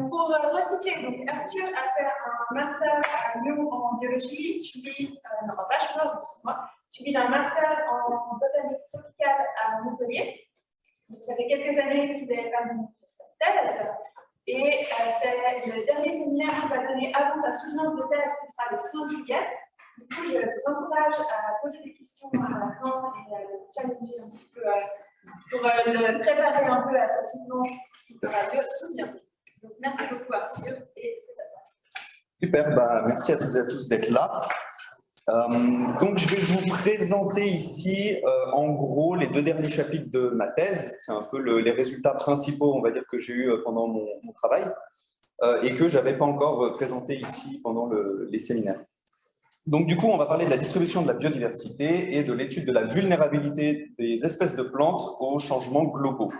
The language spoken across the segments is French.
Pour resituer, donc Arthur a fait un master à Lyon en biologie, suivi d'un master en botanique tropicale à Montpellier. Donc, ça fait quelques années qu'il est parmi cette thèse. Et c'est le dernier séminaire qu'il va donner avant sa soutenance de thèse, qui sera le 5 juillet. Du coup, je vous encourage à poser des questions à la fin et à le challenger un petit peu pour le préparer un peu à sa soutenance qui aura lieu tout bientôt. Donc, merci beaucoup Arthur et c'est à toi. Super, merci à toutes et à tous d'être là. Donc, je vais vous présenter ici, en gros, les 2 derniers chapitres de ma thèse. C'est un peu les résultats principaux, on va dire, que j'ai eu pendant mon travail et que je n'avais pas encore présenté ici pendant les séminaires. Donc, du coup, on va parler de la distribution de la biodiversité et de l'étude de la vulnérabilité des espèces de plantes aux changements globaux.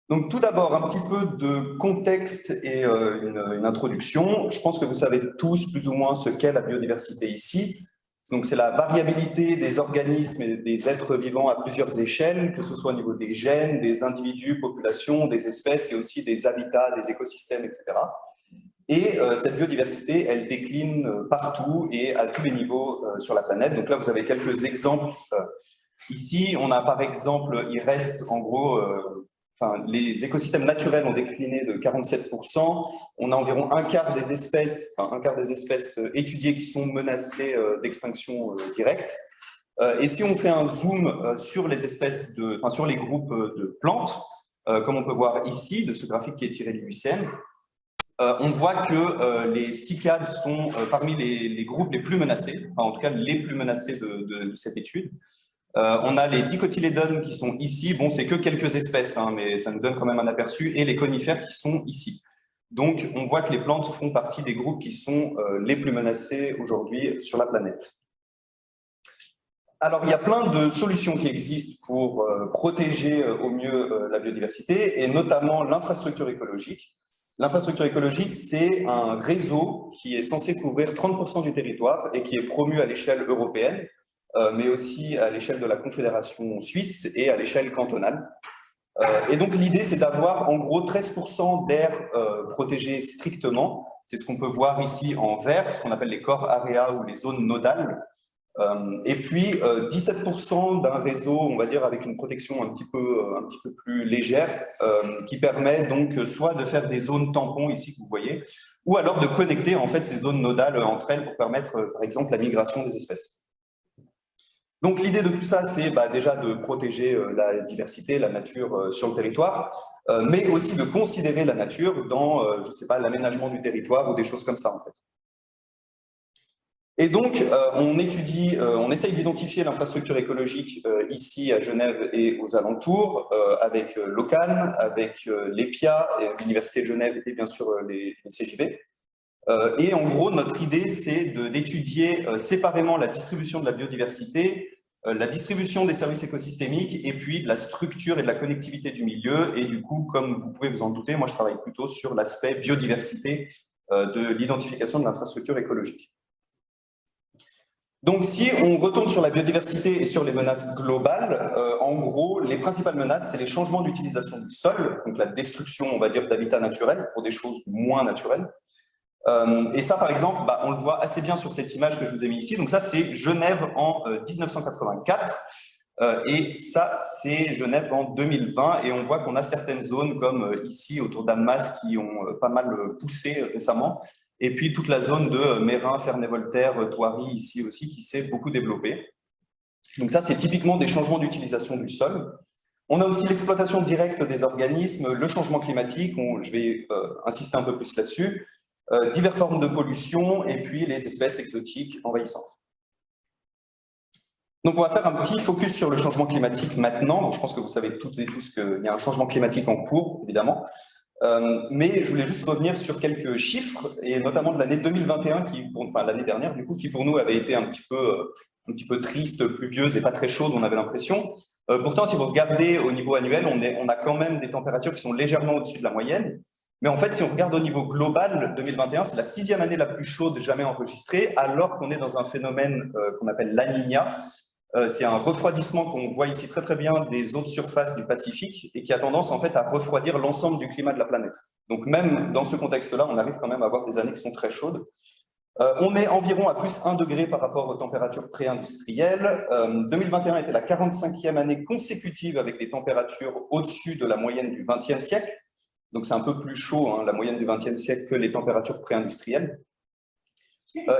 Donc, tout d'abord, un petit peu de contexte et une introduction. Je pense que vous savez tous plus ou moins ce qu'est la biodiversité ici. Donc, c'est la variabilité des organismes et des êtres vivants à plusieurs échelles, que ce soit au niveau des gènes, des individus, populations, des espèces et aussi des habitats, des écosystèmes, etc. Et cette biodiversité, elle décline partout et à tous les niveaux sur la planète. Donc là, vous avez quelques exemples. Ici, on a par exemple, il reste en gros... les écosystèmes naturels ont décliné de 47%. On a environ un quart des espèces étudiées qui sont menacées d'extinction directe. Et si on fait un zoom sur les espèces sur les groupes de plantes, comme on peut voir ici, de ce graphique qui est tiré de l'UICN, on voit que les cycades sont parmi les groupes les plus menacés, en tout cas les plus menacés de cette étude. On a les dicotylédones qui sont ici. Bon, c'est que quelques espèces, hein, mais ça nous donne quand même un aperçu. Et les conifères qui sont ici. Donc, on voit que les plantes font partie des groupes qui sont les plus menacés aujourd'hui sur la planète. Alors, il y a plein de solutions qui existent pour protéger au mieux la biodiversité, et notamment l'infrastructure écologique. L'infrastructure écologique, c'est un réseau qui est censé couvrir 30% du territoire et qui est promu à l'échelle européenne, mais aussi à l'échelle de la Confédération suisse et à l'échelle cantonale. Et donc l'idée, c'est d'avoir en gros 13% d'aires protégées strictement. C'est ce qu'on peut voir ici en vert, ce qu'on appelle les core area ou les zones nodales. Et puis 17% d'un réseau, on va dire, avec une protection un petit peu plus légère, qui permet donc soit de faire des zones tampons ici que vous voyez, ou alors de connecter en fait ces zones nodales entre elles pour permettre par exemple la migration des espèces. Donc l'idée de tout ça, c'est déjà de protéger la diversité, la nature sur le territoire, mais aussi de considérer la nature dans, je sais pas, l'aménagement du territoire ou des choses comme ça en fait. Et donc, on essaye d'identifier l'infrastructure écologique ici à Genève et aux alentours, avec l'OCAN, avec l'EPIA, l'Université de Genève et bien sûr les CJB. Et en gros, notre idée, c'est d'étudier séparément la distribution de la biodiversité, la distribution des services écosystémiques et puis la structure et de la connectivité du milieu. Et du coup, comme vous pouvez vous en douter, moi je travaille plutôt sur l'aspect biodiversité de l'identification de l'infrastructure écologique. Donc, si on retourne sur la biodiversité et sur les menaces globales, en gros, les principales menaces, c'est les changements d'utilisation du sol, donc la destruction, on va dire, d'habitats naturels pour des choses moins naturelles. Et ça, par exemple, on le voit assez bien sur cette image que je vous ai mis ici. Donc ça, c'est Genève en 1984. Et ça, c'est Genève en 2020. Et on voit qu'on a certaines zones comme ici, autour d'Annemasse, qui ont pas mal poussé récemment. Et puis toute la zone de Meyrin, Ferney-Voltaire, Thoiry, ici aussi, qui s'est beaucoup développée. Donc ça, c'est typiquement des changements d'utilisation du sol. On a aussi l'exploitation directe des organismes, le changement climatique, je vais insister un peu plus là-dessus, diverses formes de pollution et puis les espèces exotiques envahissantes. Donc on va faire un petit focus sur le changement climatique maintenant. Donc, je pense que vous savez toutes et tous qu'il y a un changement climatique en cours, évidemment. Mais je voulais juste revenir sur quelques chiffres, et notamment de l'année 2021, l'année dernière, du coup, qui pour nous avait été un petit peu triste, pluvieuse et pas très chaude, on avait l'impression. Pourtant, si vous regardez au niveau annuel, on a quand même des températures qui sont légèrement au-dessus de la moyenne. Mais en fait, si on regarde au niveau global, 2021, c'est la 6e année la plus chaude jamais enregistrée, alors qu'on est dans un phénomène qu'on appelle la Niña, c'est un refroidissement qu'on voit ici très très bien des eaux de surface du Pacifique et qui a tendance en fait à refroidir l'ensemble du climat de la planète. Donc même dans ce contexte-là, on arrive quand même à avoir des années qui sont très chaudes. On est environ à plus 1 degré par rapport aux températures pré-industrielles. 2021 était la 45e année consécutive avec des températures au-dessus de la moyenne du XXe siècle. Donc c'est un peu plus chaud, hein, la moyenne du XXe siècle, que les températures pré-industrielles.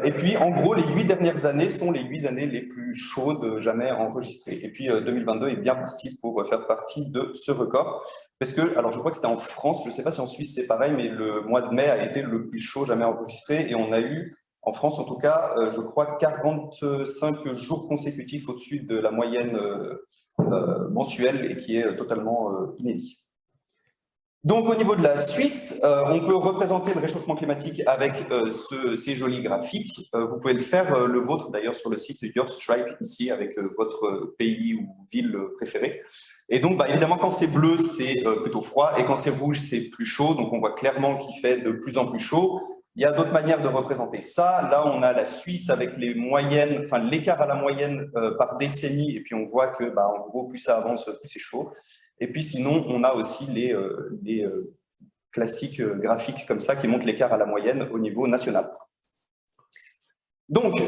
Et puis, en gros, les 8 dernières années sont les 8 années les plus chaudes jamais enregistrées. Et puis, 2022 est bien parti pour faire partie de ce record. Parce que, alors je crois que c'était en France, je ne sais pas si en Suisse c'est pareil, mais le mois de mai a été le plus chaud jamais enregistré. Et on a eu, en France en tout cas, je crois 45 jours consécutifs au-dessus de la moyenne mensuelle et qui est totalement inédit. Donc, au niveau de la Suisse, on peut représenter le réchauffement climatique avec ces jolis graphiques. Vous pouvez le faire, le vôtre d'ailleurs, sur le site Your Stripe, ici, avec votre pays ou ville préférée. Et donc, évidemment, quand c'est bleu, c'est plutôt froid, et quand c'est rouge, c'est plus chaud. Donc, on voit clairement qu'il fait de plus en plus chaud. Il y a d'autres manières de représenter ça. Là, on a la Suisse avec les moyennes, enfin l'écart à la moyenne par décennie, et puis on voit que, en gros, plus ça avance, plus c'est chaud. Et puis sinon, on a aussi les classiques graphiques comme ça qui montrent l'écart à la moyenne au niveau national. Donc,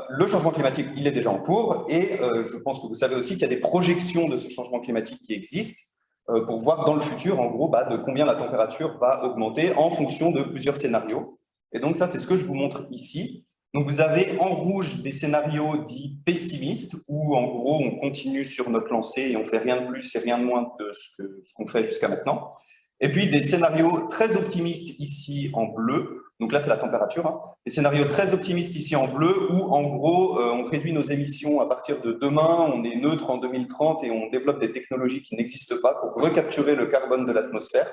le changement climatique, il est déjà en cours et je pense que vous savez aussi qu'il y a des projections de ce changement climatique qui existent pour voir dans le futur, en gros, de combien la température va augmenter en fonction de plusieurs scénarios. Et donc ça, c'est ce que je vous montre ici. Donc, vous avez en rouge des scénarios dits pessimistes où, en gros, on continue sur notre lancée et on ne fait rien de plus et rien de moins de ce qu'on fait jusqu'à maintenant. Et puis, des scénarios très optimistes ici en bleu. Donc là, c'est la température. Hein. Des scénarios très optimistes ici en bleu où, en gros, on réduit nos émissions à partir de demain, on est neutre en 2030 et on développe des technologies qui n'existent pas pour recapturer le carbone de l'atmosphère.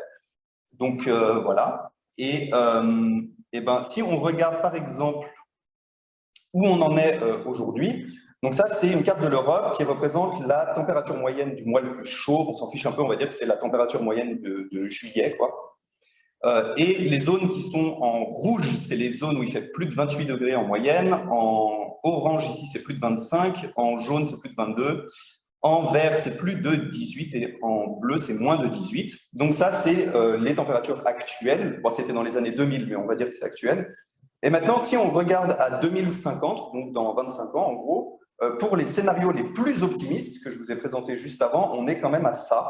Donc, voilà. Et si on regarde, par exemple, où on en est aujourd'hui. Donc ça, c'est une carte de l'Europe qui représente la température moyenne du mois le plus chaud. On s'en fiche un peu, on va dire que c'est la température moyenne de juillet, quoi. Et les zones qui sont en rouge, c'est les zones où il fait plus de 28 degrés en moyenne. En orange, ici, c'est plus de 25. En jaune, c'est plus de 22. En vert, c'est plus de 18. Et en bleu, c'est moins de 18. Donc ça, c'est les températures actuelles. Bon, c'était dans les années 2000, mais on va dire que c'est actuel. Et maintenant, si on regarde à 2050, donc dans 25 ans en gros, pour les scénarios les plus optimistes que je vous ai présentés juste avant, on est quand même à ça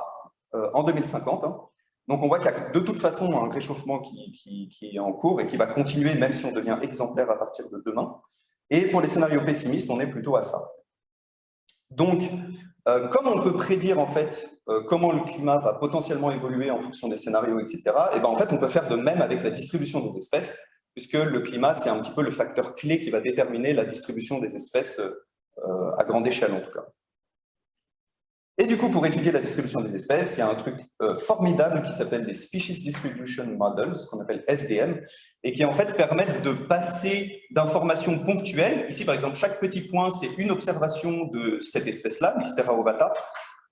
en 2050. Hein. Donc on voit qu'il y a de toute façon un réchauffement qui est en cours et qui va continuer même si on devient exemplaire à partir de demain. Et pour les scénarios pessimistes, on est plutôt à ça. Donc, comme on peut prédire en fait comment le climat va potentiellement évoluer en fonction des scénarios, etc., et en fait on peut faire de même avec la distribution des espèces, puisque le climat, c'est un petit peu le facteur clé qui va déterminer la distribution des espèces à grande échelle, en tout cas. Et du coup, pour étudier la distribution des espèces, il y a un truc formidable qui s'appelle les Species Distribution Models, qu'on appelle SDM, et qui en fait permettent de passer d'informations ponctuelles. Ici, par exemple, chaque petit point, c'est une observation de cette espèce-là, Mystera ovata,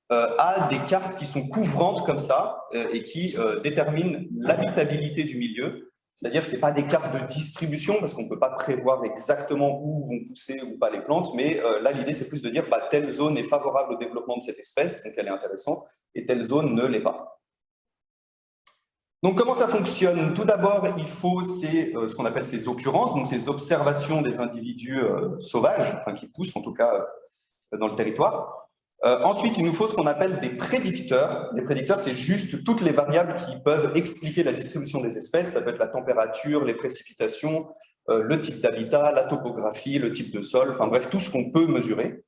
à des cartes qui sont couvrantes comme ça et qui déterminent l'habitabilité du milieu. C'est-à-dire que ce n'est pas des cartes de distribution, parce qu'on ne peut pas prévoir exactement où vont pousser ou pas les plantes, mais là, l'idée, c'est plus de dire telle zone est favorable au développement de cette espèce, donc elle est intéressante, et telle zone ne l'est pas. Donc, comment ça fonctionne? Tout d'abord, il faut ce qu'on appelle ces occurrences, donc ces observations des individus sauvages, enfin qui poussent en tout cas dans le territoire. Ensuite, il nous faut ce qu'on appelle des prédicteurs. Les prédicteurs, c'est juste toutes les variables qui peuvent expliquer la distribution des espèces. Ça peut être la température, les précipitations, le type d'habitat, la topographie, le type de sol, enfin bref, tout ce qu'on peut mesurer.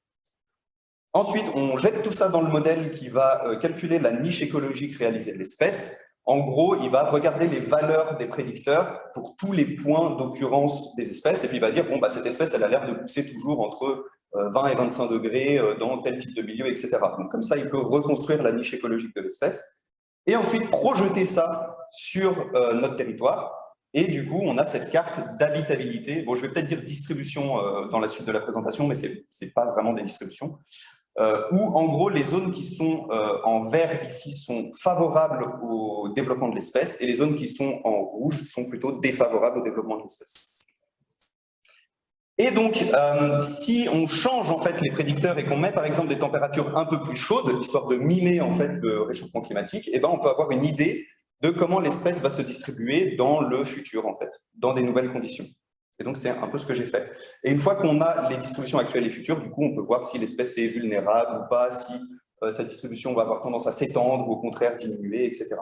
Ensuite, on jette tout ça dans le modèle qui va calculer la niche écologique réalisée de l'espèce. En gros, il va regarder les valeurs des prédicteurs pour tous les points d'occurrence des espèces et puis il va dire, bon, cette espèce, elle a l'air de pousser toujours entre 20 et 25 degrés dans tel type de milieu, etc. Donc, comme ça, il peut reconstruire la niche écologique de l'espèce et ensuite projeter ça sur notre territoire. Et du coup, on a cette carte d'habitabilité. Bon, je vais peut-être dire distribution dans la suite de la présentation, mais ce n'est pas vraiment des distributions. Où, en gros, les zones qui sont en vert ici sont favorables au développement de l'espèce et les zones qui sont en rouge sont plutôt défavorables au développement de l'espèce. Et donc, si on change en fait les prédicteurs et qu'on met par exemple des températures un peu plus chaudes, histoire de mimer en fait le réchauffement climatique, eh ben, on peut avoir une idée de comment l'espèce va se distribuer dans le futur en fait, dans des nouvelles conditions. Et donc, c'est un peu ce que j'ai fait. Et une fois qu'on a les distributions actuelles et futures, du coup, on peut voir si l'espèce est vulnérable ou pas, si sa distribution va avoir tendance à s'étendre ou au contraire diminuer, etc.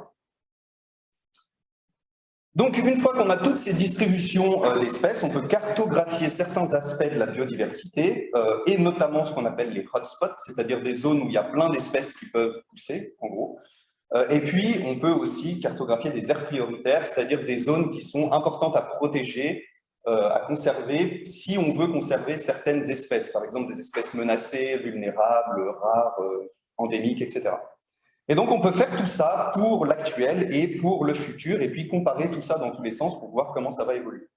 Donc, une fois qu'on a toutes ces distributions d'espèces, on peut cartographier certains aspects de la biodiversité et notamment ce qu'on appelle les hotspots, c'est-à-dire des zones où il y a plein d'espèces qui peuvent pousser, en gros. Et puis, on peut aussi cartographier des aires prioritaires, c'est-à-dire des zones qui sont importantes à protéger, à conserver, si on veut conserver certaines espèces, par exemple des espèces menacées, vulnérables, rares, endémiques, etc. Et donc, on peut faire tout ça pour l'actuel et pour le futur, et puis comparer tout ça dans tous les sens pour voir comment ça va évoluer.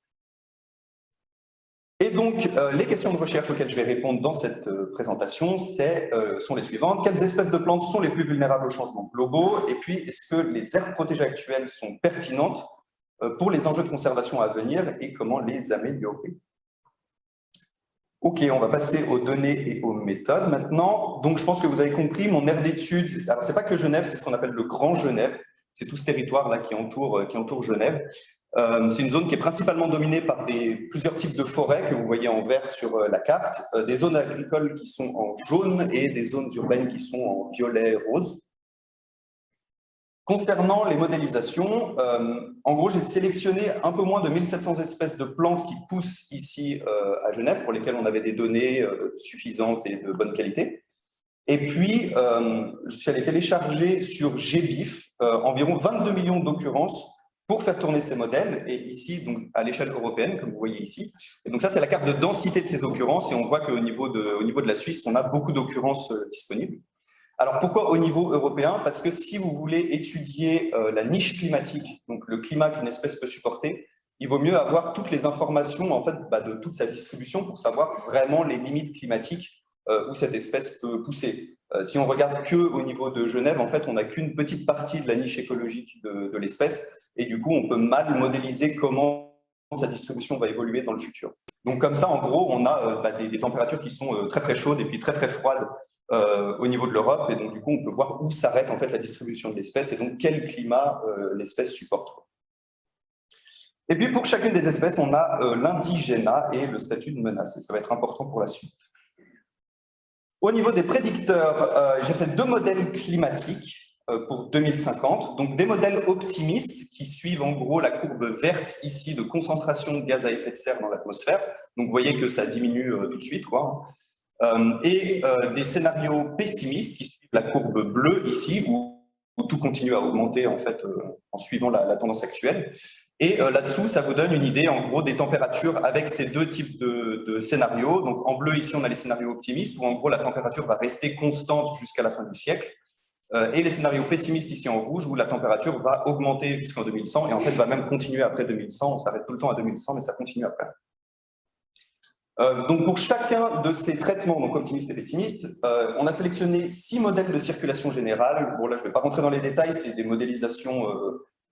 Et donc, les questions de recherche auxquelles je vais répondre dans cette présentation sont les suivantes. Quelles espèces de plantes sont les plus vulnérables aux changements globaux? Et puis, est-ce que les aires protégées actuelles sont pertinentes pour les enjeux de conservation à venir et comment les améliorer? Ok, on va passer aux données et aux méthodes maintenant. Donc, je pense que vous avez compris, mon aire d'étude, alors c'est pas que Genève, c'est ce qu'on appelle le Grand Genève. C'est tout ce territoire-là qui entoure Genève. C'est une zone qui est principalement dominée par plusieurs types de forêts que vous voyez en vert sur la carte, des zones agricoles qui sont en jaune et des zones urbaines qui sont en violet et rose. Concernant les modélisations, en gros, j'ai sélectionné un peu moins de 1700 espèces de plantes qui poussent ici à Genève, pour lesquelles on avait des données suffisantes et de bonne qualité. Et puis, je suis allé télécharger sur GBIF environ 22 millions d'occurrences pour faire tourner ces modèles, et ici, donc, à l'échelle européenne, comme vous voyez ici. Et donc ça, c'est la carte de densité de ces occurrences, et on voit qu'au niveau de la Suisse, on a beaucoup d'occurrences disponibles. Alors pourquoi au niveau européen? Parce que si vous voulez étudier la niche climatique, donc le climat qu'une espèce peut supporter, il vaut mieux avoir toutes les informations en fait, de toute sa distribution pour savoir vraiment les limites climatiques où cette espèce peut pousser. Si on regarde que au niveau de Genève, en fait, on n'a qu'une petite partie de la niche écologique de l'espèce, et du coup, on peut mal modéliser comment sa distribution va évoluer dans le futur. Donc comme ça, en gros, on a des températures qui sont très très chaudes et puis très très froides au niveau de l'Europe, et donc du coup on peut voir où s'arrête en fait la distribution de l'espèce et donc quel climat l'espèce supporte. Et puis pour chacune des espèces, on a l'indigénat et le statut de menace, et ça va être important pour la suite. Au niveau des prédicteurs, j'ai fait deux modèles climatiques pour 2050, donc des modèles optimistes qui suivent en gros la courbe verte ici de concentration de gaz à effet de serre dans l'atmosphère. Donc vous voyez que ça diminue tout de suite, quoi. Et des scénarios pessimistes qui suivent la courbe bleue ici, où tout continue à augmenter en fait en suivant la tendance actuelle. Et là-dessous, ça vous donne une idée en gros des températures avec ces deux types de scénarios. Donc en bleu ici, on a les scénarios optimistes où en gros la température va rester constante jusqu'à la fin du siècle. Et les scénarios pessimistes ici en rouge où la température va augmenter jusqu'en 2100 et en fait va même continuer après 2100. On s'arrête tout le temps à 2100, mais ça continue après. Donc pour chacun de ces traitements, donc optimistes et pessimistes, on a sélectionné 6 modèles de circulation générale. Bon là, je ne vais pas rentrer dans les détails, c'est des modélisations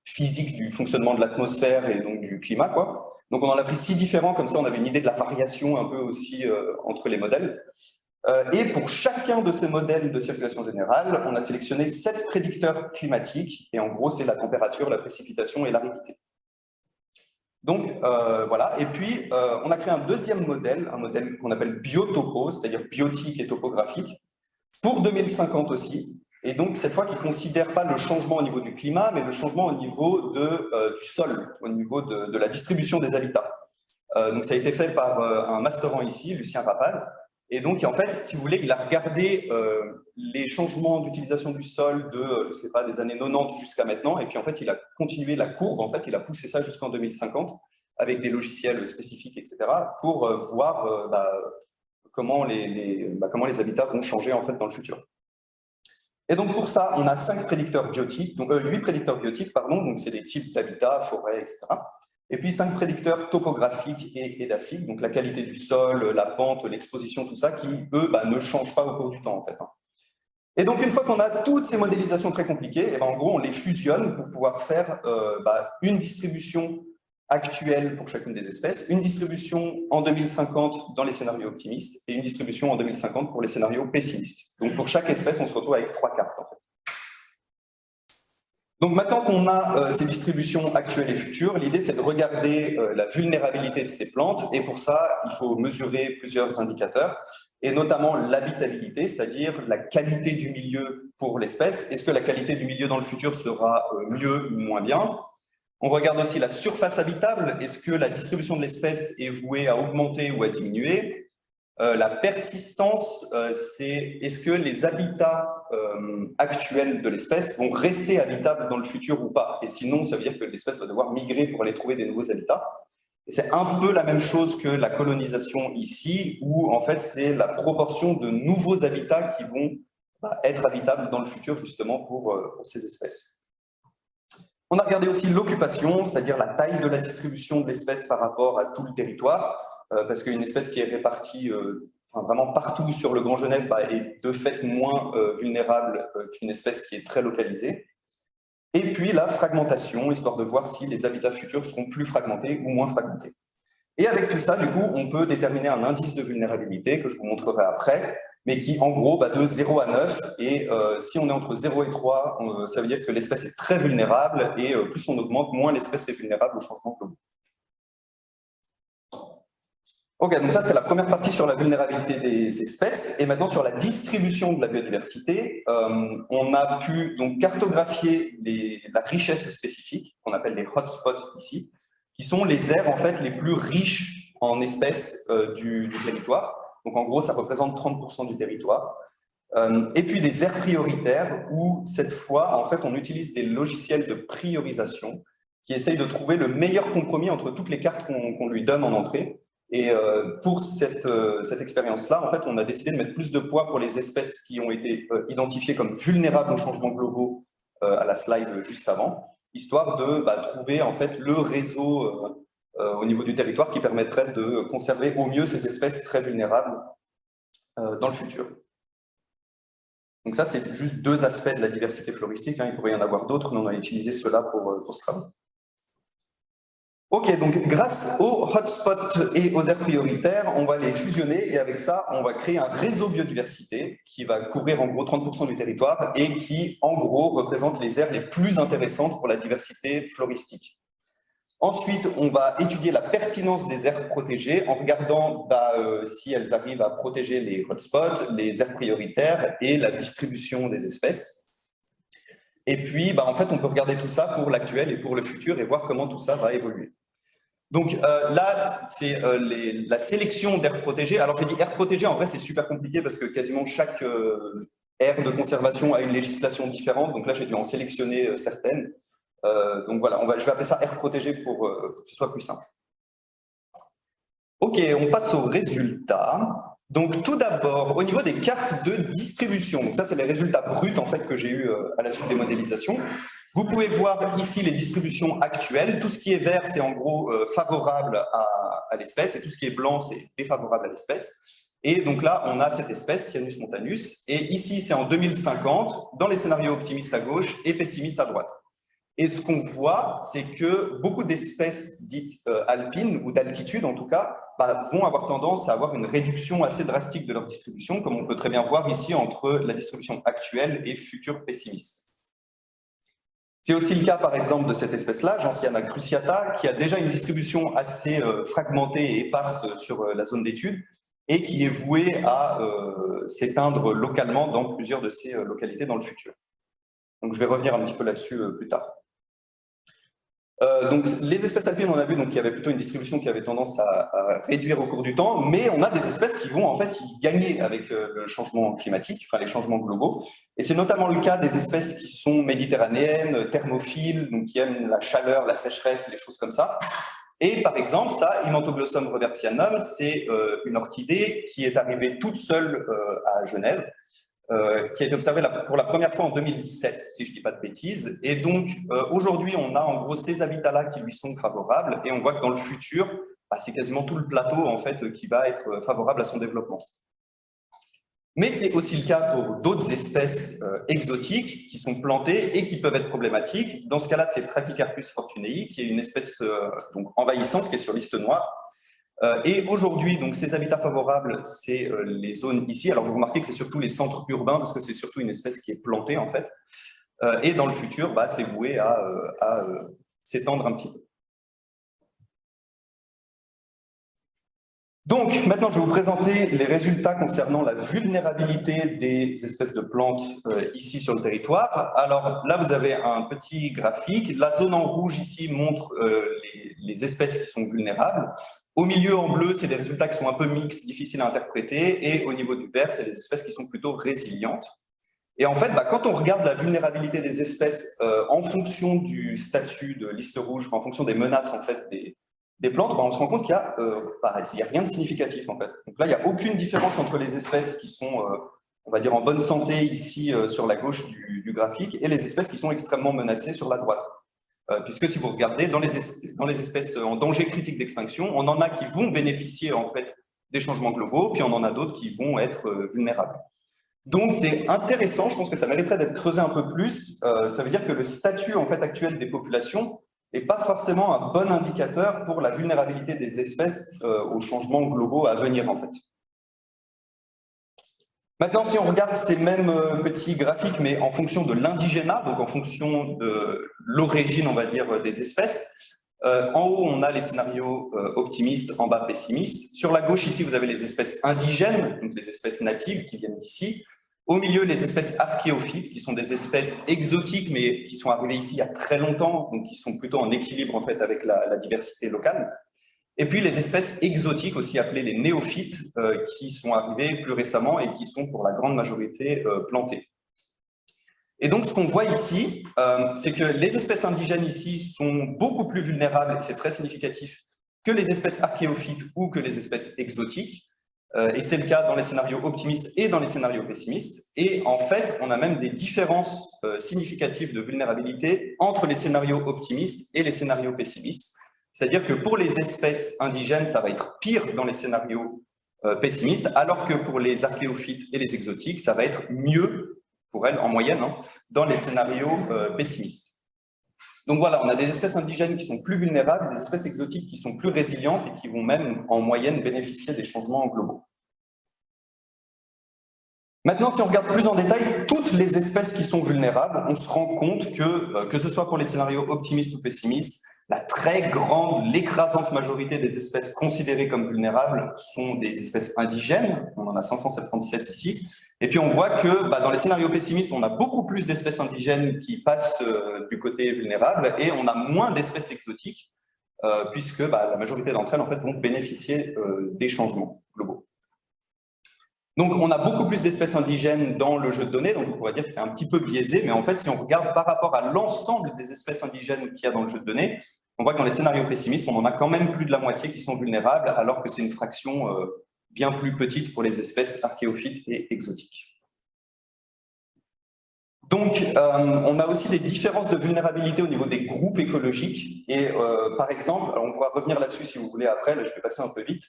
physiques du fonctionnement de l'atmosphère et donc du climat, quoi. Donc on en a pris 6 différents, comme ça on avait une idée de la variation un peu aussi entre les modèles. Et pour chacun de ces modèles de circulation générale, on a sélectionné 7 prédicteurs climatiques, et en gros c'est la température, la précipitation et l'aridité. Donc voilà, et puis on a créé un deuxième modèle, un modèle qu'on appelle biotopo, c'est-à-dire biotique et topographique, pour 2050 aussi, et donc cette fois qui ne considère pas le changement au niveau du climat, mais le changement au niveau du sol, au niveau de la distribution des habitats. Donc ça a été fait par un masterand ici, Lucien Rapaz, et donc en fait, si vous voulez, il a regardé les changements d'utilisation du sol de, je sais pas, des années 90 jusqu'à maintenant, et puis en fait, il a continué la courbe, en fait, il a poussé ça jusqu'en 2050, avec des logiciels spécifiques, etc., pour voir comment les habitats vont changer en fait dans le futur. Et donc pour ça, on a 5 prédicteurs biotiques, donc 8 prédicteurs biotiques, pardon, donc c'est des types d'habitats, forêts, etc. Et puis 5 prédicteurs topographiques et édaphiques, donc la qualité du sol, la pente, l'exposition, tout ça, qui, eux, ne changent pas au cours du temps, en fait. Et donc, une fois qu'on a toutes ces modélisations très compliquées, et en gros, on les fusionne pour pouvoir faire une distribution actuelle pour chacune des espèces, une distribution en 2050 dans les scénarios optimistes et une distribution en 2050 pour les scénarios pessimistes. Donc pour chaque espèce, on se retrouve avec 3 cartes en fait. Donc maintenant qu'on a ces distributions actuelles et futures, l'idée c'est de regarder la vulnérabilité de ces plantes et pour ça, il faut mesurer plusieurs indicateurs et notamment l'habitabilité, c'est-à-dire la qualité du milieu pour l'espèce. Est-ce que la qualité du milieu dans le futur sera mieux ou moins bien? On regarde aussi la surface habitable. Est-ce que la distribution de l'espèce est vouée à augmenter ou à diminuer? La persistance, c'est est-ce que les habitats actuels de l'espèce vont rester habitables dans le futur ou pas? Et sinon, ça veut dire que l'espèce va devoir migrer pour aller trouver des nouveaux habitats. Et c'est un peu la même chose que la colonisation ici, où en fait c'est la proportion de nouveaux habitats qui vont être habitables dans le futur justement pour ces espèces. On a regardé aussi l'occupation, c'est-à-dire la taille de la distribution de l'espèce par rapport à tout le territoire, parce qu'une espèce qui est répartie vraiment partout sur le Grand Genève est de fait moins vulnérable qu'une espèce qui est très localisée. Et puis la fragmentation, histoire de voir si les habitats futurs seront plus fragmentés ou moins fragmentés. Et avec tout ça, du coup, on peut déterminer un indice de vulnérabilité que je vous montrerai après, mais qui, en gros, va de 0 à 9. Et si on est entre 0 et 3, ça veut dire que l'espèce est très vulnérable, et plus on augmente, moins l'espèce est vulnérable aux changements globaux. Ok, donc ça, c'est la première partie sur la vulnérabilité des espèces. Et maintenant, sur la distribution de la biodiversité, on a pu donc cartographier la richesse spécifique, qu'on appelle les hotspots ici, qui sont les aires en fait, les plus riches en espèces du territoire. Donc en gros, ça représente 30% du territoire. Et puis des aires prioritaires où, cette fois, en fait, on utilise des logiciels de priorisation qui essayent de trouver le meilleur compromis entre toutes les cartes qu'on lui donne en entrée. Et pour cette expérience-là, en fait, on a décidé de mettre plus de poids pour les espèces qui ont été identifiées comme vulnérables aux changements globaux à la slide juste avant, histoire de trouver en fait le réseau au niveau du territoire qui permettrait de conserver au mieux ces espèces très vulnérables dans le futur. Donc ça, c'est juste 2 aspects de la diversité floristique. Il pourrait y en avoir d'autres, mais on a utilisé cela pour ce travail. Ok, donc grâce aux hotspots et aux aires prioritaires, on va les fusionner et avec ça, on va créer un réseau biodiversité qui va couvrir en gros 30% du territoire et qui, en gros, représente les aires les plus intéressantes pour la diversité floristique. Ensuite, on va étudier la pertinence des aires protégées en regardant si elles arrivent à protéger les hotspots, les aires prioritaires et la distribution des espèces. Et puis, en fait, on peut regarder tout ça pour l'actuel et pour le futur et voir comment tout ça va évoluer. Donc là, c'est la sélection d'aires protégées. Alors, j'ai dit aires protégées, en vrai, c'est super compliqué parce que quasiment chaque aire de conservation a une législation différente. Donc là, j'ai dû en sélectionner certaines. Donc voilà, je vais appeler ça aire protégée pour que ce soit plus simple. Ok, on passe aux résultats. Donc tout d'abord, au niveau des cartes de distribution, donc ça c'est les résultats bruts en fait que j'ai eu à la suite des modélisations. Vous pouvez voir ici les distributions actuelles. Tout ce qui est vert, c'est en gros favorable à l'espèce, et tout ce qui est blanc, c'est défavorable à l'espèce. Et donc là, on a cette espèce, Cyanus montanus, et ici c'est en 2050, dans les scénarios optimistes à gauche et pessimistes à droite. Et ce qu'on voit, c'est que beaucoup d'espèces dites alpines, ou d'altitude en tout cas, vont avoir tendance à avoir une réduction assez drastique de leur distribution, comme on peut très bien voir ici entre la distribution actuelle et future pessimiste. C'est aussi le cas, par exemple, de cette espèce-là, Gentiana cruciata, qui a déjà une distribution assez fragmentée et éparse sur la zone d'étude, et qui est vouée à s'éteindre localement dans plusieurs de ces localités dans le futur. Donc, je vais revenir un petit peu là-dessus plus tard. Donc, les espèces alpines, on a vu qu'il y avait plutôt une distribution qui avait tendance à réduire au cours du temps, mais on a des espèces qui vont en fait y gagner avec le changement climatique, enfin les changements globaux. Et c'est notamment le cas des espèces qui sont méditerranéennes, thermophiles, donc qui aiment la chaleur, la sécheresse, les choses comme ça. Et par exemple, ça, Himantoglossum robertianum, c'est une orchidée qui est arrivée toute seule à Genève, qui a été observée pour la première fois en 2007, si je ne dis pas de bêtises. Et donc, aujourd'hui, on a en gros ces habitats-là qui lui sont favorables, et on voit que dans le futur, c'est quasiment tout le plateau en fait, qui va être favorable à son développement. Mais c'est aussi le cas pour d'autres espèces exotiques qui sont plantées et qui peuvent être problématiques. Dans ce cas-là, c'est Trachycarpus fortunei, qui est une espèce donc envahissante qui est sur liste noire. Et aujourd'hui, donc ces habitats favorables, c'est les zones ici. Alors vous remarquez que c'est surtout les centres urbains parce que c'est surtout une espèce qui est plantée en fait. Et dans le futur, c'est voué à s'étendre un petit peu. Donc, maintenant, je vais vous présenter les résultats concernant la vulnérabilité des espèces de plantes ici sur le territoire. Alors là, vous avez un petit graphique. La zone en rouge ici montre les espèces qui sont vulnérables. Au milieu, en bleu, c'est des résultats qui sont un peu mixtes, difficiles à interpréter. Et au niveau du vert, c'est des espèces qui sont plutôt résilientes. Et en fait, quand on regarde la vulnérabilité des espèces en fonction du statut de liste rouge, en fonction des menaces en fait, des plantes, on se rend compte qu'il n'y a rien de significatif en fait. Donc là, il n'y a aucune différence entre les espèces qui sont, on va dire, en bonne santé ici sur la gauche du graphique et les espèces qui sont extrêmement menacées sur la droite. Puisque si vous regardez, dans les espèces en danger critique d'extinction, on en a qui vont bénéficier en fait des changements globaux, puis on en a d'autres qui vont être vulnérables. Donc c'est intéressant, je pense que ça mériterait d'être creusé un peu plus. Ça veut dire que le statut en fait actuel des populations n'est pas forcément un bon indicateur pour la vulnérabilité des espèces aux changements globaux à venir en fait. Maintenant, si on regarde ces mêmes petits graphiques, mais en fonction de l'indigénat, donc en fonction de l'origine, on va dire, des espèces, en haut, on a les scénarios optimistes, en bas, pessimistes. Sur la gauche, ici, vous avez les espèces indigènes, donc les espèces natives qui viennent d'ici. Au milieu, les espèces archéophytes, qui sont des espèces exotiques, mais qui sont arrivées ici il y a très longtemps, donc qui sont plutôt en équilibre en fait, avec la diversité locale. Et puis les espèces exotiques, aussi appelées les néophytes, qui sont arrivées plus récemment et qui sont pour la grande majorité plantées. Et donc ce qu'on voit ici, c'est que les espèces indigènes ici sont beaucoup plus vulnérables, et c'est très significatif, que les espèces archéophytes ou que les espèces exotiques. Et c'est le cas dans les scénarios optimistes et dans les scénarios pessimistes. Et en fait, on a même des différences significatives de vulnérabilité entre les scénarios optimistes et les scénarios pessimistes. C'est-à-dire que pour les espèces indigènes, ça va être pire dans les scénarios pessimistes, alors que pour les archéophytes et les exotiques, ça va être mieux pour elles, en moyenne, dans les scénarios pessimistes. Donc voilà, on a des espèces indigènes qui sont plus vulnérables, des espèces exotiques qui sont plus résilientes et qui vont même, en moyenne, bénéficier des changements globaux. Maintenant, si on regarde plus en détail, toutes les espèces qui sont vulnérables, on se rend compte que ce soit pour les scénarios optimistes ou pessimistes, la très grande, l'écrasante majorité des espèces considérées comme vulnérables sont des espèces indigènes, on en a 577 ici, et puis on voit que dans les scénarios pessimistes, on a beaucoup plus d'espèces indigènes qui passent du côté vulnérable, et on a moins d'espèces exotiques, puisque la majorité d'entre elles en fait, vont bénéficier des changements globaux. Donc, on a beaucoup plus d'espèces indigènes dans le jeu de données, donc on pourrait dire que c'est un petit peu biaisé, mais en fait, si on regarde par rapport à l'ensemble des espèces indigènes qu'il y a dans le jeu de données, on voit que dans les scénarios pessimistes, on en a quand même plus de la moitié qui sont vulnérables, alors que c'est une fraction bien plus petite pour les espèces archéophytes et exotiques. Donc, on a aussi des différences de vulnérabilité au niveau des groupes écologiques, et par exemple, on pourra revenir là-dessus si vous voulez après, là je vais passer un peu vite.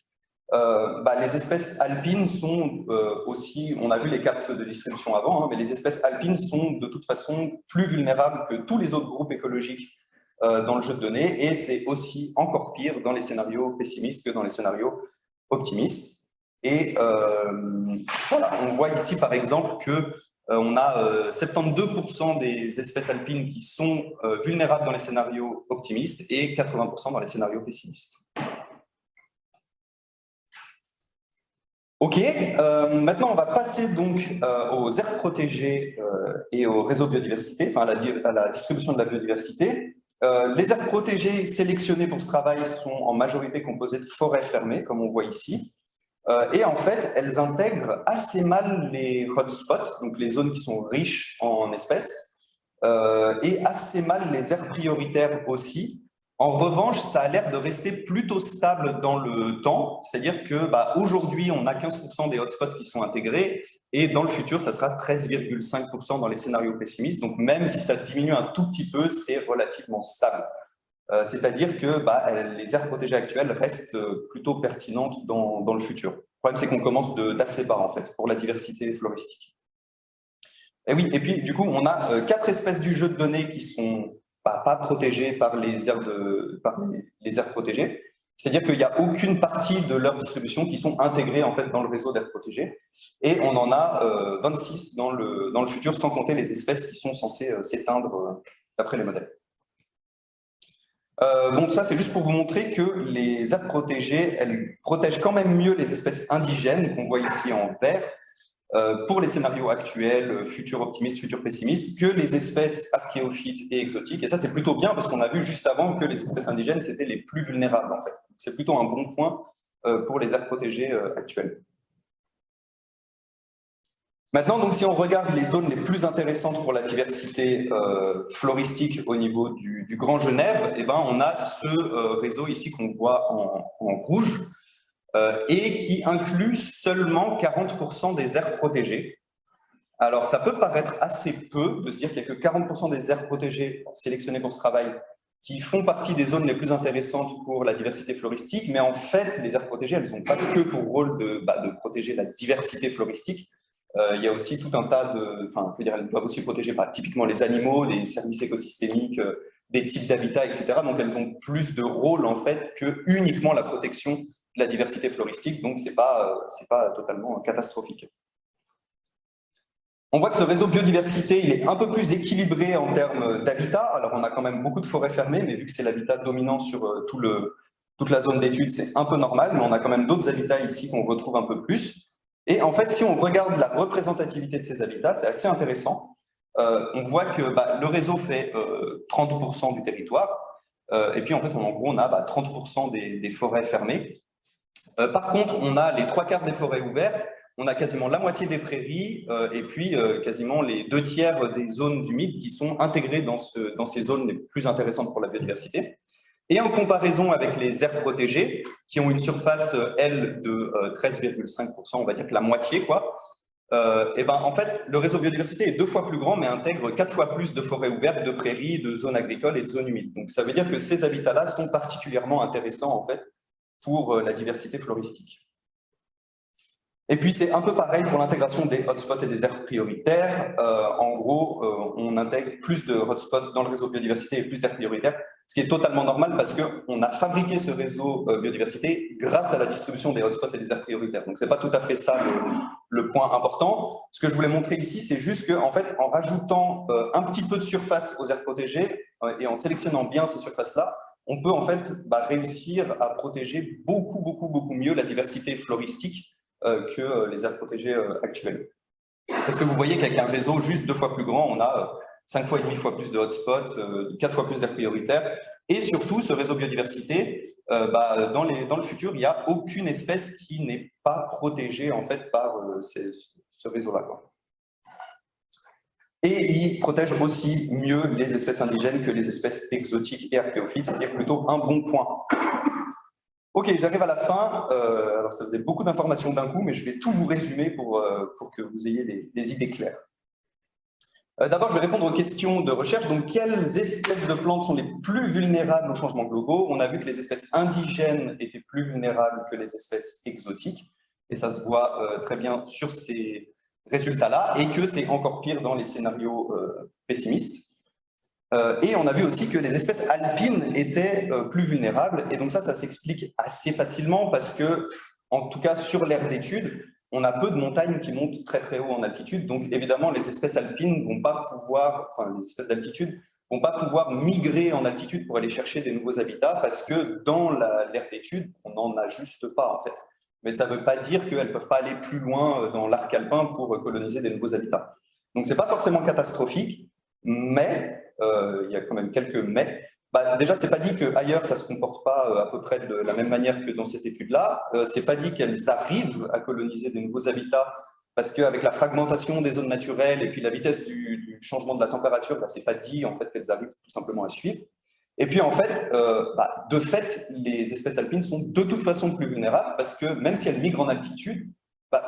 Les espèces alpines sont aussi, on a vu les cartes de distribution avant, mais les espèces alpines sont de toute façon plus vulnérables que tous les autres groupes écologiques dans le jeu de données, et c'est aussi encore pire dans les scénarios pessimistes que dans les scénarios optimistes. Et voilà, on voit ici par exemple que on a 72% des espèces alpines qui sont vulnérables dans les scénarios optimistes et 80% dans les scénarios pessimistes. Ok, maintenant on va passer donc aux aires protégées et au réseau biodiversité, enfin à la distribution de la biodiversité. Les aires protégées sélectionnées pour ce travail sont en majorité composées de forêts fermées, comme on voit ici. Et en fait, elles intègrent assez mal les hotspots, donc les zones qui sont riches en espèces, et assez mal les aires prioritaires aussi. En revanche, ça a l'air de rester plutôt stable dans le temps, c'est-à-dire que aujourd'hui, on a 15% des hotspots qui sont intégrés, et dans le futur, ça sera 13,5% dans les scénarios pessimistes. Donc même si ça diminue un tout petit peu, c'est relativement stable. C'est-à-dire que les aires protégées actuelles restent plutôt pertinentes dans le futur. Le problème, c'est qu'on commence d'assez bas, en fait, pour la diversité floristique. Et oui, et puis, du coup, on a 4 espèces du jeu de données qui sont pas protégées par les aires protégées. C'est-à-dire qu'il n'y a aucune partie de leur distribution qui sont intégrées, en fait, dans le réseau d'aires protégées. Et on en a 26 dans le futur, sans compter les espèces qui sont censées s'éteindre d'après les modèles. Bon, ça, c'est juste pour vous montrer que les aires protégées, elles protègent quand même mieux les espèces indigènes, qu'on voit ici en vert, pour les scénarios actuels, futurs optimistes, futurs pessimistes, que les espèces archéophytes et exotiques. Et ça, c'est plutôt bien, parce qu'on a vu juste avant que les espèces indigènes, c'était les plus vulnérables, en fait. C'est plutôt un bon point pour les aires protégées actuelles. Maintenant, donc, si on regarde les zones les plus intéressantes pour la diversité floristique au niveau du Grand Genève, eh ben, on a ce réseau ici qu'on voit en rouge et qui inclut seulement 40% des aires protégées. Alors, ça peut paraître assez peu de se dire qu'il n'y a que 40% des aires protégées sélectionnées pour ce travail qui font partie des zones les plus intéressantes pour la diversité floristique, mais en fait, les aires protégées, elles n'ont pas que pour rôle de protéger la diversité floristique. Il y a aussi tout un tas de... Enfin, je veux dire, elles doivent aussi protéger typiquement les animaux, les services écosystémiques, des types d'habitats, etc. Donc, elles ont plus de rôle, en fait, que uniquement la protection de la diversité floristique. Donc, ce n'est pas totalement catastrophique. On voit que ce réseau biodiversité, il est un peu plus équilibré en termes d'habitat. Alors, on a quand même beaucoup de forêts fermées, mais vu que c'est l'habitat dominant sur toute la zone d'étude, c'est un peu normal. Mais on a quand même d'autres habitats ici qu'on retrouve un peu plus. Et en fait, si on regarde la représentativité de ces habitats, c'est assez intéressant. On voit que le réseau fait 30% du territoire. Et puis, en fait, en gros, on a 30% des forêts fermées. Par contre, on a les 3/4 des forêts ouvertes, on a quasiment la moitié des prairies et puis quasiment les 2/3 des zones humides qui sont intégrées dans ces zones les plus intéressantes pour la biodiversité. Et en comparaison avec les aires protégées, qui ont une surface, elles, de 13,5%, on va dire que la moitié, quoi, et ben, en fait, le réseau biodiversité est 2 fois plus grand, mais intègre 4 fois plus de forêts ouvertes, de prairies, de zones agricoles et de zones humides. Donc, ça veut dire que ces habitats-là sont particulièrement intéressants, en fait, pour la diversité floristique. Et puis, c'est un peu pareil pour l'intégration des hotspots et des aires prioritaires. En gros, on intègre plus de hotspots dans le réseau biodiversité et plus d'aires prioritaires, ce qui est totalement normal parce qu'on a fabriqué ce réseau biodiversité grâce à la distribution des hotspots et des aires prioritaires. Donc, ce n'est pas tout à fait ça le point important. Ce que je voulais montrer ici, c'est juste qu'en fait, en rajoutant un petit peu de surface aux aires protégées et en sélectionnant bien ces surfaces-là, on peut en fait réussir à protéger beaucoup mieux la diversité floristique que les aires protégées actuelles. Parce que vous voyez qu'avec un réseau juste 2 fois plus grand, on a 5 fois et demi fois plus de hotspots, 4 fois plus d'aires prioritaires. Et surtout, ce réseau biodiversité, dans le futur, il n'y a aucune espèce qui n'est pas protégée en fait, par ce réseau-là. Et il protège aussi mieux les espèces indigènes que les espèces exotiques et archéophytes, c'est-à-dire plutôt un bon point. Ok, j'arrive à la fin. Alors, ça faisait beaucoup d'informations d'un coup, mais je vais tout vous résumer pour que vous ayez des idées claires. D'abord, je vais répondre aux questions de recherche. Donc, quelles espèces de plantes sont les plus vulnérables aux changements globaux? On a vu que les espèces indigènes étaient plus vulnérables que les espèces exotiques. Et ça se voit très bien sur ces résultats-là. Et que c'est encore pire dans les scénarios pessimistes. Et on a vu aussi que les espèces alpines étaient plus vulnérables. Et donc ça s'explique assez facilement parce que, en tout cas sur l'aire d'étude, on a peu de montagnes qui montent très haut en altitude. Donc évidemment, les espèces alpines vont pas pouvoir, enfin les espèces d'altitude, vont pas pouvoir migrer en altitude pour aller chercher des nouveaux habitats parce que dans l'aire d'étude, on n'en a juste pas en fait. Mais ça ne veut pas dire qu'elles ne peuvent pas aller plus loin dans l'arc alpin pour coloniser des nouveaux habitats. Donc ce n'est pas forcément catastrophique, mais il y a quand même quelques mais. Déjà, ce n'est pas dit qu'ailleurs, ça ne se comporte pas à peu près de la même manière que dans cette étude-là. Ce n'est pas dit qu'elles arrivent à coloniser des nouveaux habitats, parce qu'avec la fragmentation des zones naturelles et puis la vitesse du changement de la température, ce n'est pas dit en fait, qu'elles arrivent tout simplement à suivre. Et puis en fait, de fait, les espèces alpines sont de toute façon plus vulnérables, parce que même si elles migrent en altitude,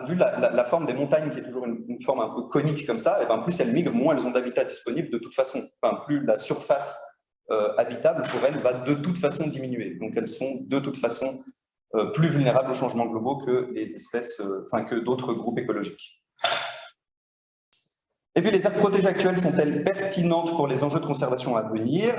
vu la forme des montagnes qui est toujours une forme un peu conique comme ça, et plus elles migrent, moins elles ont d'habitat disponible de toute façon. Plus la surface habitable pour elles va de toute façon diminuer. Donc elles sont de toute façon plus vulnérables aux changements globaux que les espèces, que d'autres groupes écologiques. Et puis, les aires protégées actuelles sont-elles pertinentes pour les enjeux de conservation à venir?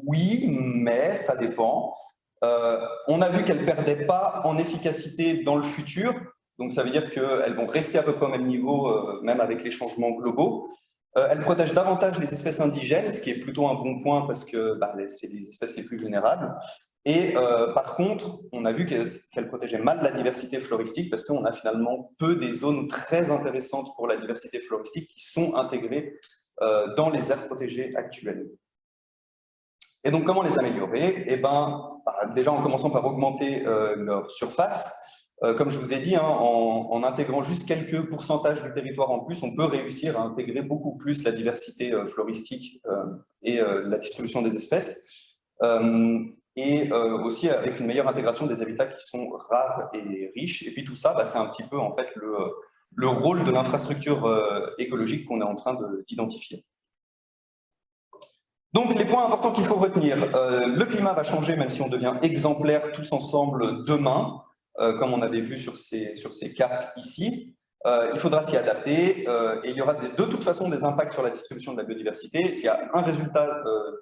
Oui, mais ça dépend. On a vu qu'elles ne perdaient pas en efficacité dans le futur. Donc, ça veut dire qu'elles vont rester à peu près au même niveau, même avec les changements globaux. Elles protègent davantage les espèces indigènes, ce qui est plutôt un bon point parce que c'est les espèces les plus vulnérables. Et par contre, on a vu qu'elle protégeait mal la diversité floristique parce qu'on a finalement peu des zones très intéressantes pour la diversité floristique qui sont intégrées dans les aires protégées actuelles. Et donc, comment les améliorer? Eh ben, déjà en commençant par augmenter leur surface. Comme je vous ai dit, en intégrant juste quelques pourcentages du territoire en plus, on peut réussir à intégrer beaucoup plus la diversité floristique et la distribution des espèces. Et aussi avec une meilleure intégration des habitats qui sont rares et riches. Et puis tout ça, c'est un petit peu en fait le rôle de l'infrastructure écologique qu'on est en train d'identifier. Donc les points importants qu'il faut retenir, le climat va changer même si on devient exemplaire tous ensemble demain, comme on avait vu sur ces cartes ici. Il faudra s'y adapter et il y aura de toute façon des impacts sur la distribution de la biodiversité. S'il y a un résultat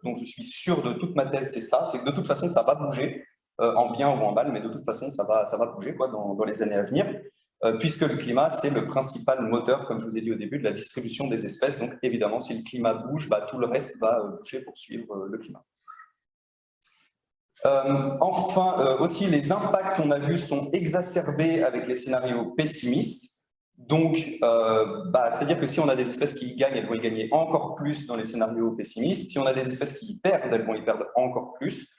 dont je suis sûr de toute ma thèse, c'est ça, c'est que de toute façon ça va bouger, en bien ou en mal, mais de toute façon ça va bouger dans les années à venir, puisque le climat c'est le principal moteur, comme je vous ai dit au début, de la distribution des espèces. Donc évidemment, si le climat bouge, tout le reste va bouger pour suivre le climat. Enfin, aussi, les impacts, on a vu, sont exacerbés avec les scénarios pessimistes. Donc, c'est-à-dire que si on a des espèces qui y gagnent, elles vont y gagner encore plus dans les scénarios pessimistes. Si on a des espèces qui y perdent, elles vont y perdre encore plus.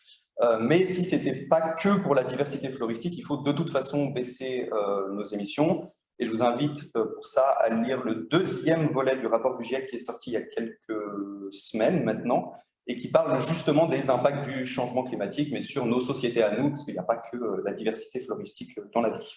Mais si ce n'était pas que pour la diversité floristique, il faut de toute façon baisser nos émissions. Et je vous invite pour ça à lire le deuxième volet du rapport du GIEC qui est sorti il y a quelques semaines maintenant, et qui parle justement des impacts du changement climatique, mais sur nos sociétés à nous, parce qu'il n'y a pas que la diversité floristique dans la vie.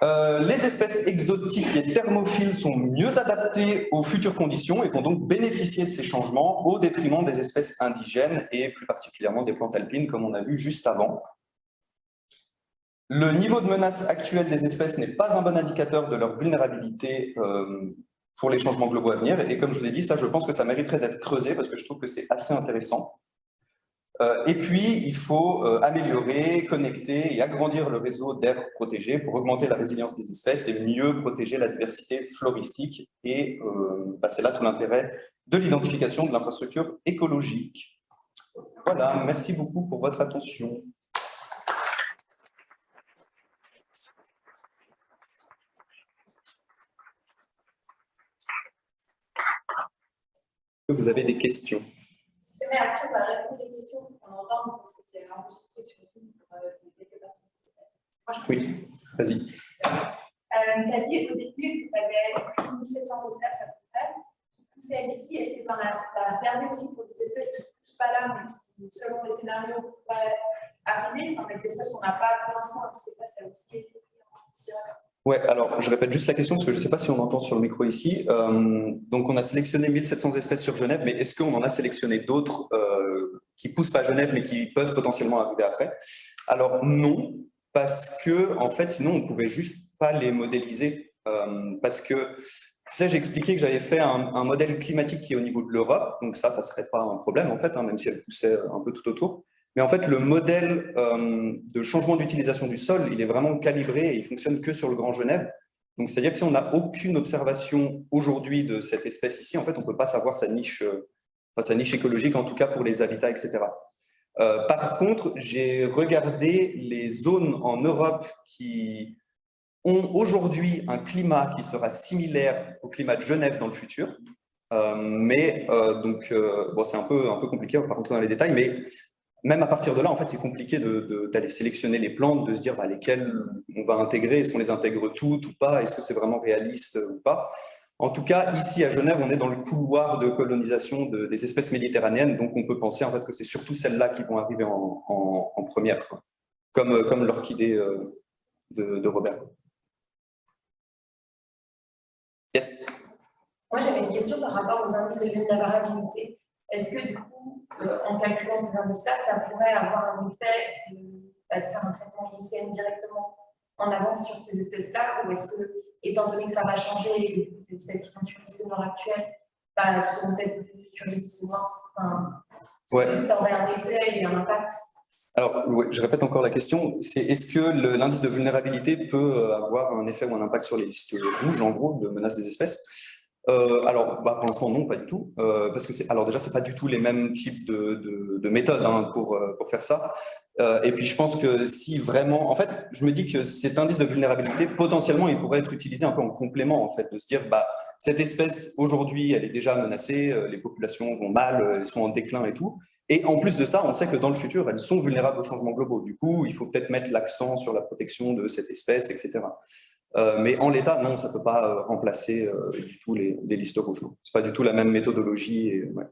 Les espèces exotiques et thermophiles sont mieux adaptées aux futures conditions et vont donc bénéficier de ces changements au détriment des espèces indigènes et plus particulièrement des plantes alpines, comme on a vu juste avant. Le niveau de menace actuel des espèces n'est pas un bon indicateur de leur vulnérabilité pour les changements globaux à venir. Et comme je vous ai dit, ça, je pense que ça mériterait d'être creusé parce que je trouve que c'est assez intéressant. Et puis, il faut améliorer, connecter et agrandir le réseau d'aires protégées pour augmenter la résilience des espèces et mieux protéger la diversité floristique. Et c'est là tout l'intérêt de l'identification de l'infrastructure écologique. Voilà, merci beaucoup pour votre attention. Vous avez des questions? Après, on va répondre aux questions qu'on entend, parce que c'est enregistré sur Zoom pour quelques personnes. Oui, vas-y. Tu as dit au début que tu avais 1700 espèces à peu près qui poussaient ici. Est-ce que tu en as regardé aussi pour des espèces qui ne poussent pas là, mais qui, selon les scénarios, pourraient arriver, enfin, des espèces qu'on n'a pas pour l'instant, parce que ça aussi été. Ouais, alors je répète juste la question parce que je ne sais pas si on entend sur le micro ici. Donc on a sélectionné 1700 espèces sur Genève, mais est-ce qu'on en a sélectionné d'autres qui ne poussent pas à Genève mais qui peuvent potentiellement arriver après? Alors non, parce que en fait sinon on ne pouvait juste pas les modéliser. Parce que, tu sais, j'ai expliqué que j'avais fait un modèle climatique qui est au niveau de l'Europe, donc ça ne serait pas un problème en fait, même si elle poussait un peu tout autour. Mais en fait, le modèle de changement d'utilisation du sol, il est vraiment calibré et il ne fonctionne que sur le Grand Genève. Donc, c'est-à-dire que si on n'a aucune observation aujourd'hui de cette espèce ici, en fait, on ne peut pas savoir sa niche écologique, en tout cas pour les habitats, etc. Par contre, j'ai regardé les zones en Europe qui ont aujourd'hui un climat qui sera similaire au climat de Genève dans le futur. Bon, c'est un peu compliqué, on va pas rentrer dans les détails, mais même à partir de là, en fait, c'est compliqué d'aller sélectionner les plantes, de se dire lesquelles on va intégrer, est-ce qu'on les intègre toutes ou pas, est-ce que c'est vraiment réaliste ou pas. En tout cas, ici à Genève, on est dans le couloir de colonisation des espèces méditerranéennes, donc on peut penser en fait que c'est surtout celles-là qui vont arriver en première, quoi. Comme l'orchidée de Robert. Yes. Moi, j'avais une question par rapport aux indices de vulnérabilité. est-ce que du coup, en calculant ces indices-là, ça pourrait avoir un effet de faire un traitement IUCN directement en avance sur ces espèces-là, ou est-ce que, étant donné que ça va changer et que les espèces qui sont sur liste noire actuelle seront peut-être plus sur les listes noires, ça aurait un effet et un impact? Alors, ouais, je répète encore la question, c'est est-ce que l'indice de vulnérabilité peut avoir un effet ou un impact sur les listes rouges, en gros, de menace des espèces? Alors, pour l'instant, non, pas du tout. Parce que alors déjà, c'est pas du tout les mêmes types de méthodes pour faire ça. Et puis, je pense que si vraiment, en fait, je me dis que cet indice de vulnérabilité, potentiellement, il pourrait être utilisé un peu en complément, en fait, de se dire, cette espèce, aujourd'hui, elle est déjà menacée, les populations vont mal, elles sont en déclin et tout. Et en plus de ça, on sait que dans le futur, elles sont vulnérables aux changements globaux. Du coup, il faut peut-être mettre l'accent sur la protection de cette espèce, etc. Mais en l'état, non, ça ne peut pas remplacer du tout les listes rouges. Ce n'est pas du tout la même méthodologie. Et, ouais.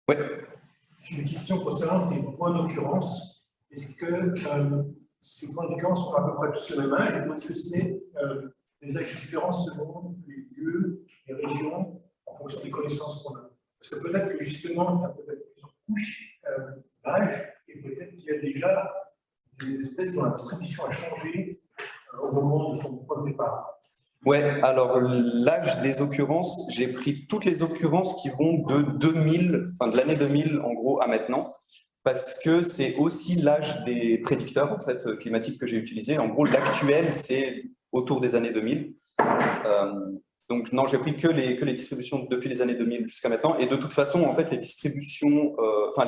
Ouais. J'ai une question concernant tes points d'occurrence. Est-ce que ces points d'occurrence sont à peu près tous le même âge, ou est-ce que c'est des âges différents selon les lieux, les régions, en fonction des connaissances qu'on a? Parce que peut-être que justement, il y a peut-être plusieurs couches d'âge, et peut-être qu'il y a déjà des espèces dont la distribution a changé au moment de ton point de départ. Ouais, alors l'âge des occurrences, j'ai pris toutes les occurrences qui vont de 2000, enfin de l'année 2000 en gros à maintenant, parce que c'est aussi l'âge des prédicteurs en fait climatiques que j'ai utilisés. En gros, l'actuel c'est autour des années 2000. Donc non, j'ai pris que les distributions depuis les années 2000 jusqu'à maintenant. Et de toute façon, en fait, les distributions,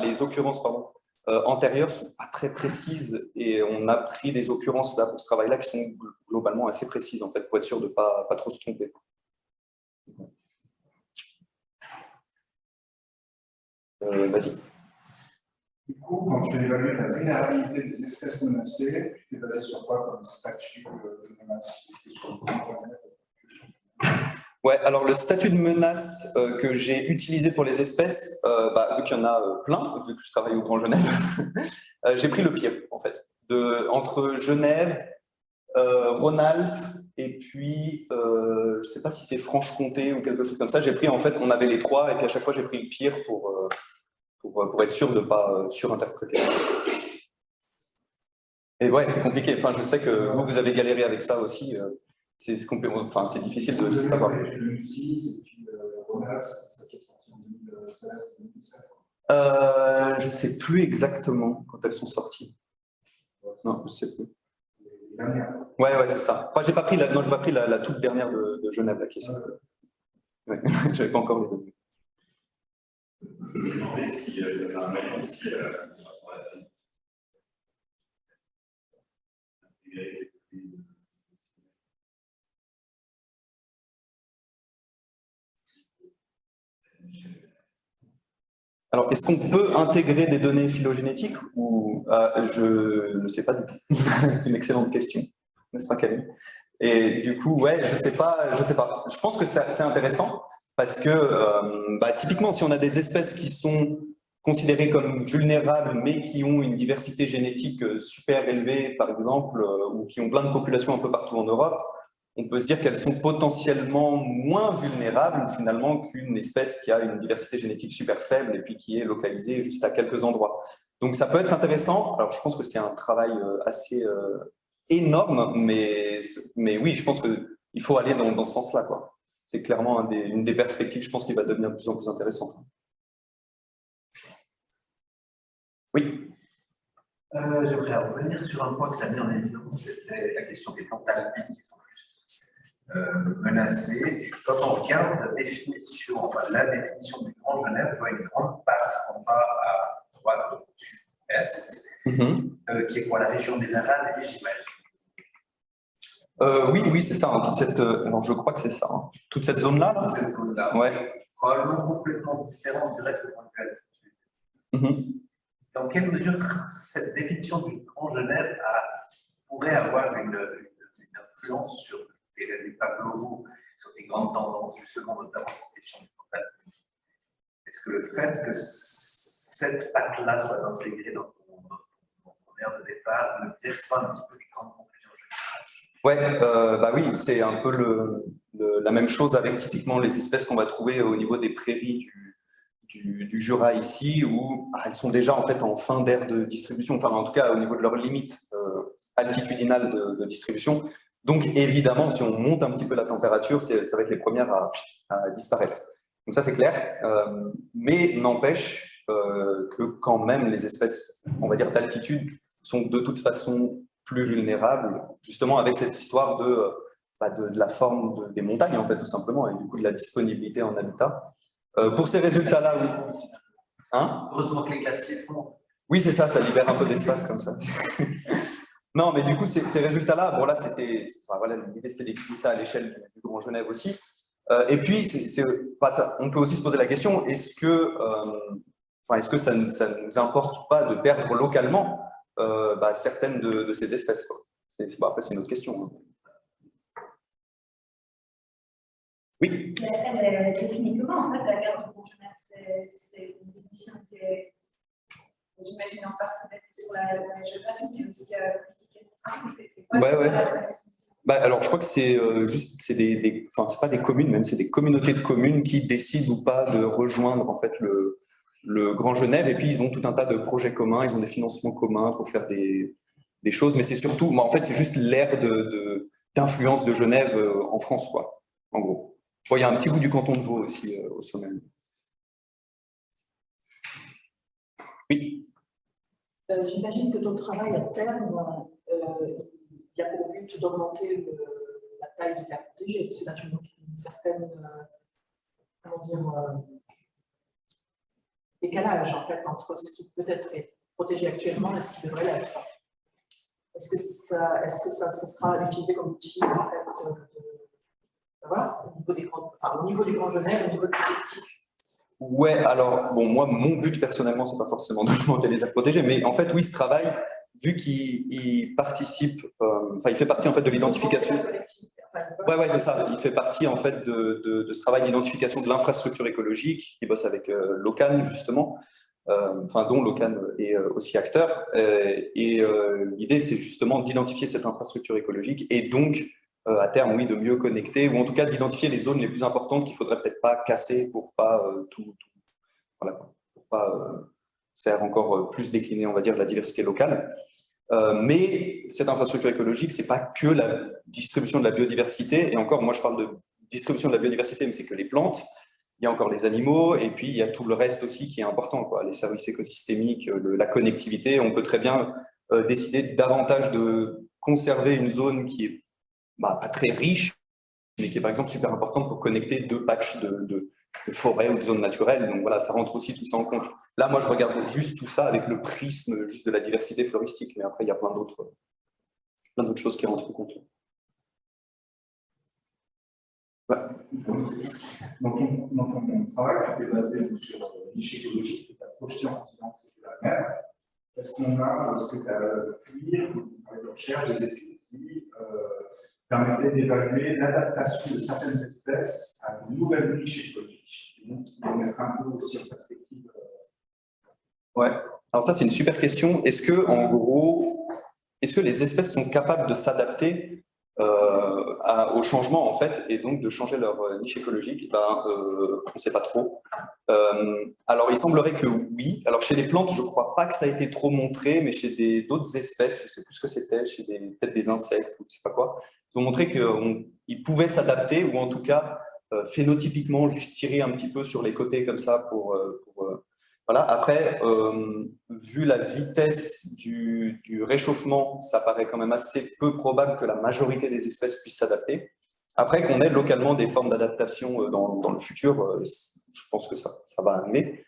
les occurrences, pardon, antérieures sont pas très précises et on a pris des occurrences là pour ce travail-là qui sont globalement assez précises en fait pour être sûr de pas trop se tromper. Vas-y. Du coup, quand tu évalues la vulnérabilité des espèces menacées, tu es basé sur quoi comme statut de menace? Ouais, alors le statut de menace que j'ai utilisé pour les espèces, vu qu'il y en a plein, vu que je travaille au Grand Genève, j'ai pris le pire en fait. Entre Genève, Rhône-Alpes et puis je ne sais pas si c'est Franche-Comté ou quelque chose comme ça. J'ai pris en fait, on avait les trois et puis à chaque fois j'ai pris le pire pour être sûr de ne pas surinterpréter. Et ouais, c'est compliqué. Enfin, je sais que vous avez galéré avec ça aussi. C'est difficile de savoir. Le 2006 et puis Rhône-Alpes, ça qui est sorti en 2016 ou 2017. Je ne sais plus exactement quand elles sont sorties. Non, je ne sais plus. Ouais, c'est ça. Enfin, j'ai pas pris la toute dernière de Genève, la question. Ouais. Je n'avais pas encore les données. Je me demandais s'il y avait un mail aussi Alors, est-ce qu'on peut intégrer des données phylogénétiques ou je ne sais pas du tout. C'est une excellente question, n'est-ce pas, Camille? Et du coup, ouais, je sais pas. Je pense que c'est intéressant parce que typiquement, si on a des espèces qui sont considérées comme vulnérables, mais qui ont une diversité génétique super élevée, par exemple, ou qui ont plein de populations un peu partout en Europe, on peut se dire qu'elles sont potentiellement moins vulnérables finalement qu'une espèce qui a une diversité génétique super faible et puis qui est localisée juste à quelques endroits. Donc ça peut être intéressant. Alors je pense que c'est un travail assez énorme, mais oui, je pense qu'il faut aller dans ce sens-là, quoi. C'est clairement une des perspectives, je pense, qui va devenir de plus en plus intéressante. Oui. J'aimerais revenir sur un point que tu as mis en évidence, c'était la question des plantes alpines qui sont menacées. Quand on regarde la définition du Grand Genève, je vois une grande patte en bas à droite au sud-est, qui est quoi, la région des Indes, j'imagine. Oui, c'est ça. Hein, alors je crois que c'est ça. Hein. Toute cette zone-là. Cette zone-là. Ouais. Probablement complètement différente du reste de l'altitude. Dans quelle mesure cette définition du Grand Genève pourrait avoir une influence sur les pas globaux, sur des grandes tendances, justement, notamment cette question du mental? Est-ce que le fait que cette patte-là soit intégrée dans ton aire de départ ne biaise pas un petit peu les grandes conclusions générales? Ouais, oui, c'est un peu La même chose avec typiquement les espèces qu'on va trouver au niveau des prairies du Jura ici, où elles sont déjà en fait en fin d'aire de distribution, enfin en tout cas au niveau de leur limite altitudinale de distribution. Donc évidemment, si on monte un petit peu la température, ça va être les premières à disparaître. Donc ça c'est clair, mais n'empêche que quand même les espèces, on va dire d'altitude, sont de toute façon plus vulnérables, justement avec cette histoire de la forme des montagnes en fait tout simplement, et du coup de la disponibilité en habitat. Pour ces résultats-là, oui. Hein? Heureusement que les glaciers font. Oui, c'est ça, ça libère un peu d'espace comme ça. Non, mais du coup, ces résultats-là, bon là, voilà, l'idée c'était d'étudier ça à l'échelle du Grand Genève aussi. Et puis, on peut aussi se poser la question, est-ce que ça ne nous importe pas de perdre localement certaines de ces espèces, quoi. Après, c'est une autre question. Oui. Elle est définie comment, en fait, la guerre du Grand Genève? C'est une définition qui est, j'imagine, en partie basée sur la géographie, mais aussi c'est quoi? Ouais. Alors, je crois que c'est c'est pas des communes, même, c'est des communautés de communes qui décident ou pas de rejoindre, en fait, le Grand Genève, et puis ils ont tout un tas de projets communs, ils ont des financements communs pour faire des choses, mais c'est surtout, en fait, c'est juste l'aire d'influence de Genève en France, quoi, en gros. Bon, il y a un petit bout du canton de Vaud aussi au sommet. Oui. J'imagine que ton travail à terme, il y a pour but d'augmenter la taille des aires protégées. C'est là tu montres une certaine, décalage en fait entre ce qui peut-être est protégé actuellement et ce qui devrait l'être. Est-ce que ça sera utilisé comme outil en fait voilà, au niveau du Grand Genève, au niveau du petit? Ouais, alors, bon, moi, mon but personnellement, c'est pas forcément d'augmenter les aires protégées, mais en fait, oui, ce travail, vu qu'il participe, il fait partie en fait de l'identification. Ouais, c'est ça. Il fait partie en fait de ce travail d'identification de l'infrastructure écologique, qui bosse avec l'OCAN justement, dont l'OCAN est aussi acteur. L'idée, c'est justement d'identifier cette infrastructure écologique et donc à terme, oui, de mieux connecter, ou en tout cas d'identifier les zones les plus importantes qu'il ne faudrait peut-être pas casser pour pas faire encore plus décliner, on va dire, la diversité locale. Mais cette infrastructure écologique, ce n'est pas que la distribution de la biodiversité, et encore, moi je parle de distribution de la biodiversité, mais c'est que les plantes, il y a encore les animaux, et puis il y a tout le reste aussi qui est important, quoi, les services écosystémiques, la connectivité. On peut très bien décider davantage de conserver une zone qui est pas très riche, mais qui est par exemple super importante pour connecter deux patchs de forêt ou de zones naturelles. Donc voilà, ça rentre aussi tout ça en compte. Là, moi, je regarde juste tout ça avec le prisme juste de la diversité floristique, mais après, il y a plein d'autres choses qui rentrent en compte. Ouais. Donc, mon travail qui est basé sur niche écologique, qui est projeté en disant que c'est la mer. Est-ce qu'on a, c'est à fuir, avec la recherche des études qui permettaient d'évaluer l'adaptation de certaines espèces à de nouvelles niches écologiques, et donc qui vont mettre un peu aussi en perspective. Ouais, alors ça c'est une super question. Est-ce que, en gros, est-ce que les espèces sont capables de s'adapter au changement en fait, et donc de changer leur niche écologique? On ne sait pas trop. Alors il semblerait que oui. Alors chez les plantes, je ne crois pas que ça a été trop montré, mais chez d'autres espèces, je ne sais plus ce que c'était, chez peut-être des insectes ou je ne sais pas quoi, ils ont montré qu'ils pouvaient s'adapter, ou en tout cas phénotypiquement juste tirer un petit peu sur les côtés comme ça pour voilà. Après, vu la vitesse du réchauffement, ça paraît quand même assez peu probable que la majorité des espèces puissent s'adapter. Après, qu'on ait localement des formes d'adaptation dans le futur, je pense que ça va arriver.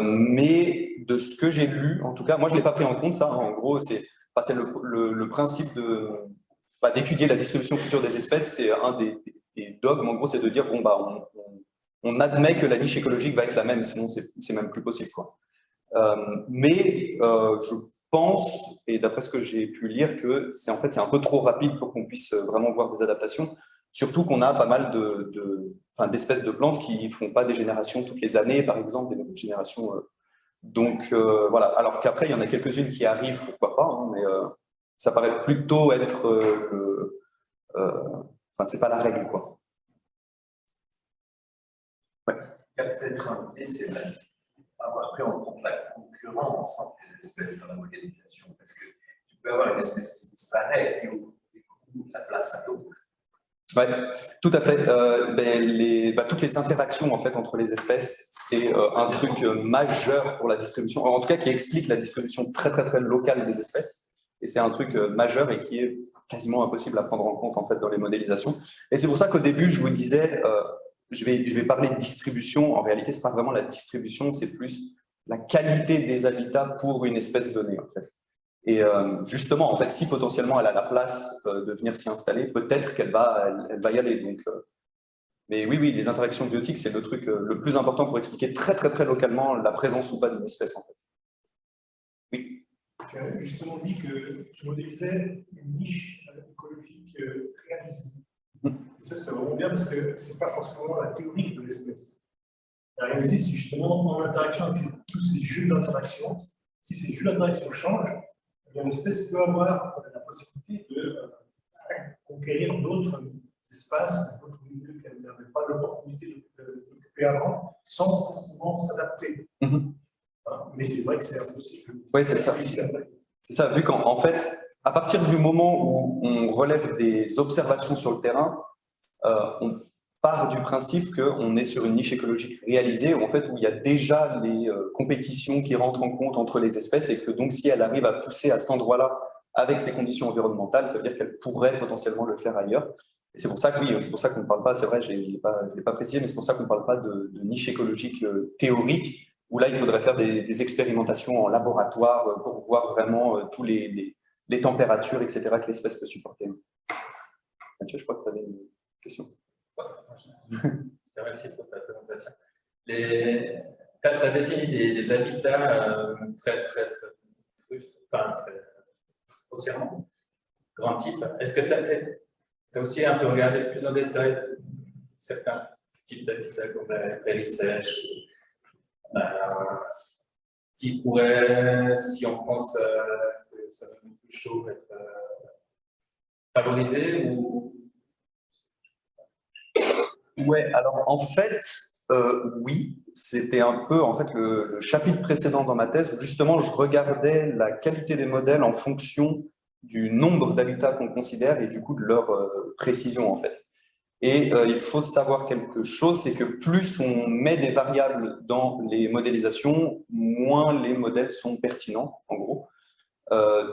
Mais de ce que j'ai lu, en tout cas, moi je ne l'ai pas pris en compte ça. En gros, c'est le principe d'étudier la distribution future des espèces, c'est un des dogmes, en gros, c'est de dire, bon, on admet que la niche écologique va être la même, sinon c'est même plus possible, quoi. Mais je pense, et d'après ce que j'ai pu lire, que c'est un peu trop rapide pour qu'on puisse vraiment voir des adaptations, surtout qu'on a pas mal d'espèces de plantes qui ne font pas des générations toutes les années, par exemple, des nouvelles générations. Donc voilà, alors qu'après, il y en a quelques-unes qui arrivent, pourquoi pas, hein, mais ça paraît plutôt être c'est pas la règle, quoi. Ouais. Il y a peut-être un biais, c'est avoir pris en compte la concurrence entre les espèces dans la modélisation, parce que tu peux avoir une espèce qui disparaît et qui ouvre la place à d'autres. Ouais, tout à fait. Toutes les interactions en fait entre les espèces, c'est un truc majeur pour la distribution, en tout cas qui explique la distribution très très très locale des espèces. Et c'est un truc majeur et qui est quasiment impossible à prendre en compte en fait dans les modélisations. Et c'est pour ça qu'au début je vous disais, je vais parler de distribution. En réalité, c'est pas vraiment la distribution, c'est plus la qualité des habitats pour une espèce donnée en fait. Et justement, en fait, si potentiellement elle a la place de venir s'y installer, peut-être qu'elle elle va y aller. Donc, mais oui, les interactions biotiques, c'est le truc le plus important pour expliquer très, très, très localement la présence ou pas d'une espèce, en fait. Oui. Tu as justement dit que tu modélisais une niche écologique réalisée. Et ça, c'est vraiment bien parce que ce n'est pas forcément la théorie de l'espèce. La réalisée, c'est justement en interaction avec tous ces jeux d'interaction. Si ces jeux d'interaction changent, l'espèce peut avoir la possibilité de conquérir d'autres espaces, d'autres milieux qu'elle n'avait pas l'opportunité d'occuper avant, sans forcément s'adapter. Mais c'est vrai que c'est impossible. Oui, c'est ça. C'est ça, vu qu'en fait, à partir du moment où on relève des observations sur le terrain, on part du principe qu'on est sur une niche écologique réalisée, où il y a déjà les compétitions qui rentrent en compte entre les espèces, et que donc si elle arrive à pousser à cet endroit-là avec ses conditions environnementales, ça veut dire qu'elle pourrait potentiellement le faire ailleurs. Et c'est pour ça que oui, c'est pour ça qu'on ne parle pas, c'est vrai, je ne l'ai pas précisé, mais c'est pour ça qu'on ne parle pas de niche écologique théorique, où là il faudrait faire des expérimentations en laboratoire pour voir vraiment tous les températures, etc., que l'espèce peut supporter. Mathieu, je crois que tu avais une question. Merci pour ta présentation. Tu as défini des habitats très grossièrement, grand type. Est-ce que tu as aussi un peu regardé plus en détail certains types d'habitats comme la prairie sèche, qui pourraient, si on pense que ça va être plus chaud, être favorisés ou... Ouais, alors en fait, oui, c'était un peu en fait le chapitre précédent dans ma thèse où justement je regardais la qualité des modèles en fonction du nombre d'habitats qu'on considère et du coup de leur précision en fait. Et il faut savoir quelque chose, c'est que plus on met des variables dans les modélisations, moins les modèles sont pertinents, en gros.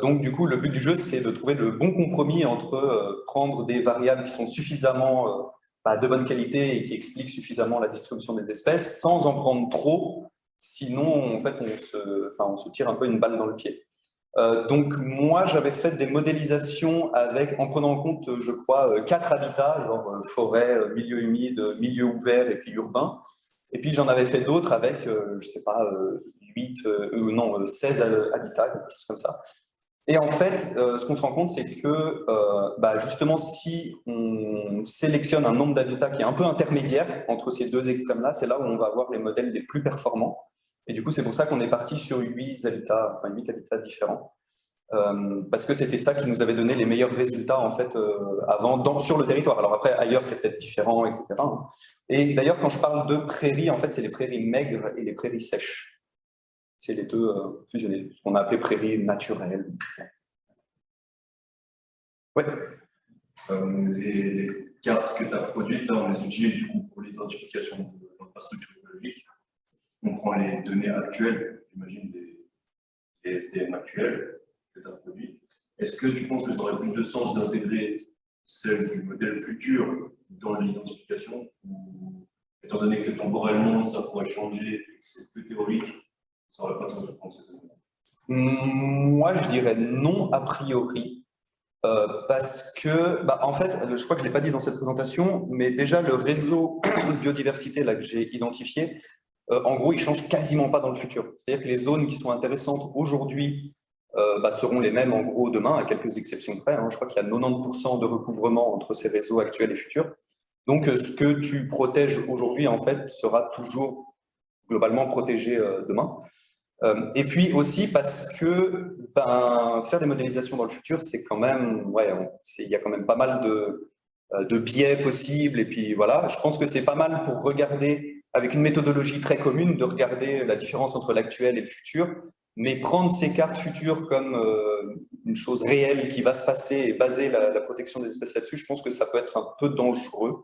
Donc du coup, le but du jeu, c'est de trouver le bon compromis entre prendre des variables qui sont suffisamment de bonne qualité et qui expliquent suffisamment la distribution des espèces, sans en prendre trop, sinon en fait on se tire un peu une balle dans le pied. Donc moi j'avais fait des modélisations en prenant en compte, je crois, 4 habitats, genre forêt, milieu humide, milieu ouvert et puis urbain. Et puis j'en avais fait d'autres avec, je sais pas, 16 habitats, quelque chose comme ça. Et en fait, ce qu'on se rend compte, c'est que justement, si on sélectionne un nombre d'habitats qui est un peu intermédiaire entre ces deux extrêmes-là, c'est là où on va avoir les modèles les plus performants. Et du coup, c'est pour ça qu'on est parti sur 8 habitats différents. Parce que c'était ça qui nous avait donné les meilleurs résultats en fait avant sur le territoire. Alors après, ailleurs, c'est peut-être différent, etc. Et d'ailleurs, quand je parle de prairies, en fait, c'est les prairies maigres et les prairies sèches. C'est les deux fusionnés, ce qu'on a appelé prairies naturelles. Ouais. Les cartes que tu as produites, là, on les utilise du coup pour l'identification de l'infrastructure écologique. On prend les données actuelles, j'imagine les SDM actuels que tu as produits. Est-ce que tu penses que ça aurait plus de sens d'intégrer celle du modèle futur dans l'identification, ou étant donné que temporellement ça pourrait changer, c'est plus théorique, ça n'aurait pas de sens de prendre cette donnée? Moi, je dirais non a priori. Parce que, en fait, je crois que je ne l'ai pas dit dans cette présentation, mais déjà le réseau de biodiversité là, que j'ai identifié, en gros, il ne change quasiment pas dans le futur. C'est-à-dire que les zones qui sont intéressantes aujourd'hui seront les mêmes en gros demain, à quelques exceptions près. Je crois qu'il y a 90% de recouvrement entre ces réseaux actuels et futurs. Donc, ce que tu protèges aujourd'hui, en fait, sera toujours globalement protégé demain. Et puis aussi parce que faire des modélisations dans le futur, c'est quand même, il y a quand même pas mal de biais possibles. Et puis voilà, je pense que c'est pas mal pour regarder avec une méthodologie très commune de regarder la différence entre l'actuel et le futur, mais prendre ces cartes futures comme une chose réelle qui va se passer et baser la protection des espèces là-dessus, je pense que ça peut être un peu dangereux.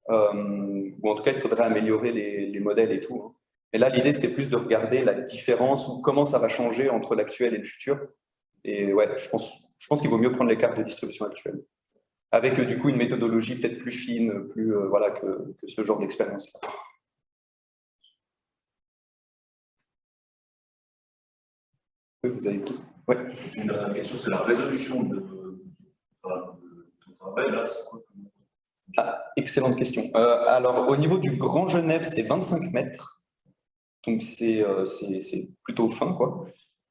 Ou en tout cas, il faudrait améliorer les modèles et tout. Hein. Mais là, l'idée, c'était plus de regarder la différence ou comment ça va changer entre l'actuel et le futur. Et ouais, je pense qu'il vaut mieux prendre les cartes de distribution actuelles. Avec du coup une méthodologie peut-être plus fine, plus voilà, que ce genre d'expérience. Oui, vous avez tout. Ouais. Une question, c'est la résolution de ton travail, là, c'est quoi? Ah, excellente question. Alors, au niveau du Grand Genève, c'est 25 mètres. Donc, c'est plutôt fin, quoi.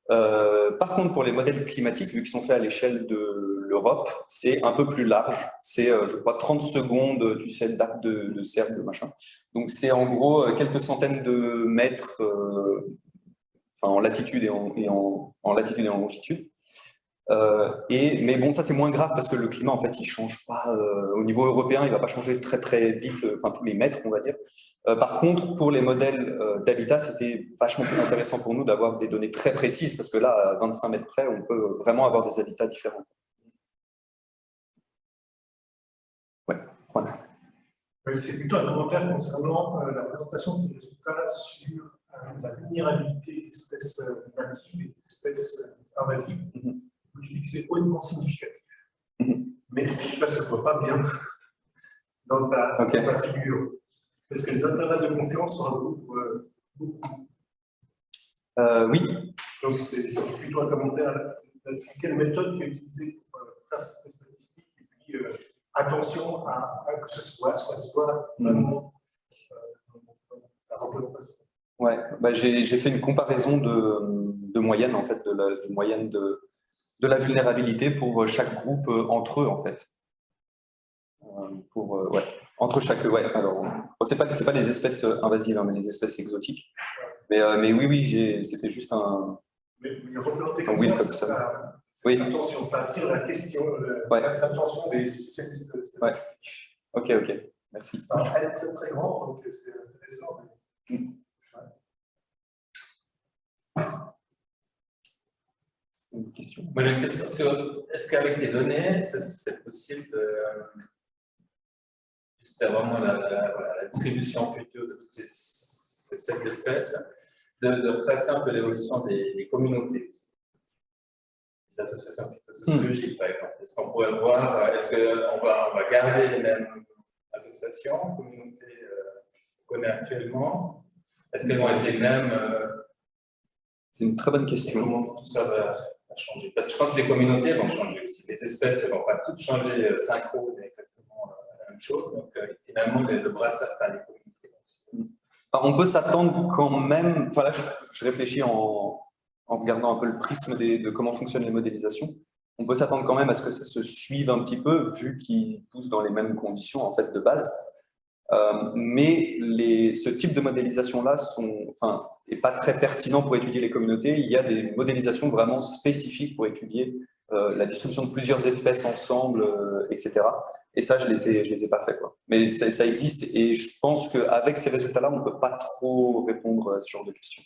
Par contre, pour les modèles climatiques, vu qu'ils sont faits à l'échelle de l'Europe, c'est un peu plus large. C'est, je crois, 30 secondes, tu sais, d'arc de cercle, de machin. Donc, c'est en gros quelques centaines de mètres en latitude et en latitude et en longitude. Mais bon, ça c'est moins grave parce que le climat en fait il change pas au niveau européen, il va pas changer très très vite, enfin tous les mètres on va dire. Par contre, pour les modèles d'habitat, c'était vachement plus intéressant pour nous d'avoir des données très précises parce que là, à 25 mètres près, on peut vraiment avoir des habitats différents. Ouais, voilà. C'est plutôt un commentaire concernant la présentation des résultats sur la vulnérabilité des espèces natives et des espèces invasives. Où tu dis que c'est hautement significatif. Mais ça ne se voit pas bien dans ta figure. Parce que les intervalles de confiance sont recouvrent beaucoup. Oui. Donc c'est plutôt un commentaire là-dessus. Quelle méthode tu as utilisée pour faire cette statistique? Et puis attention à que ça se voit vraiment la représentation. Ouais, bah, j'ai fait une comparaison de moyenne, en fait, de moyenne de la vulnérabilité pour chaque groupe entre eux, en fait. Ouais. Entre chaque... Ouais, alors, c'est pas les espèces invasives, hein, mais les espèces exotiques. Mais oui, c'était juste un... Mais représenter comme ça, oui. Attention, ça attire la question, l'attention des spécialistes. Ouais. Ok, merci. Alors, elle est très très grande, donc c'est intéressant. Une question. Moi j'ai une question sur est-ce qu'avec les données, c'est possible d'avoir vraiment la distribution future de toutes cette espèce, de retracer un peu l'évolution des communautés, des associations sociologiques par exemple. Est-ce qu'on pourrait voir, est-ce qu'on va garder les mêmes associations, communautés qu'on connaît actuellement? Est-ce qu'elles vont être les mêmes? C'est une très bonne question. Comment tout ça va changer? Parce que je pense que les communautés vont changer aussi. Les espèces ne vont pas toutes changer synchrone exactement la même chose. Donc finalement, le brassard, les communautés vont aussi. On peut s'attendre quand même, enfin là je réfléchis en regardant un peu le prisme de comment fonctionnent les modélisations, on peut s'attendre quand même à ce que ça se suive un petit peu, vu qu'ils poussent dans les mêmes conditions en fait de base. Mais ce type de modélisation-là n'est pas très pertinent pour étudier les communautés. Il y a des modélisations vraiment spécifiques pour étudier la distribution de plusieurs espèces ensemble, etc. Et ça, je les ai pas fait, quoi. Mais ça existe et je pense qu'avec ces résultats-là, on ne peut pas trop répondre à ce genre de questions.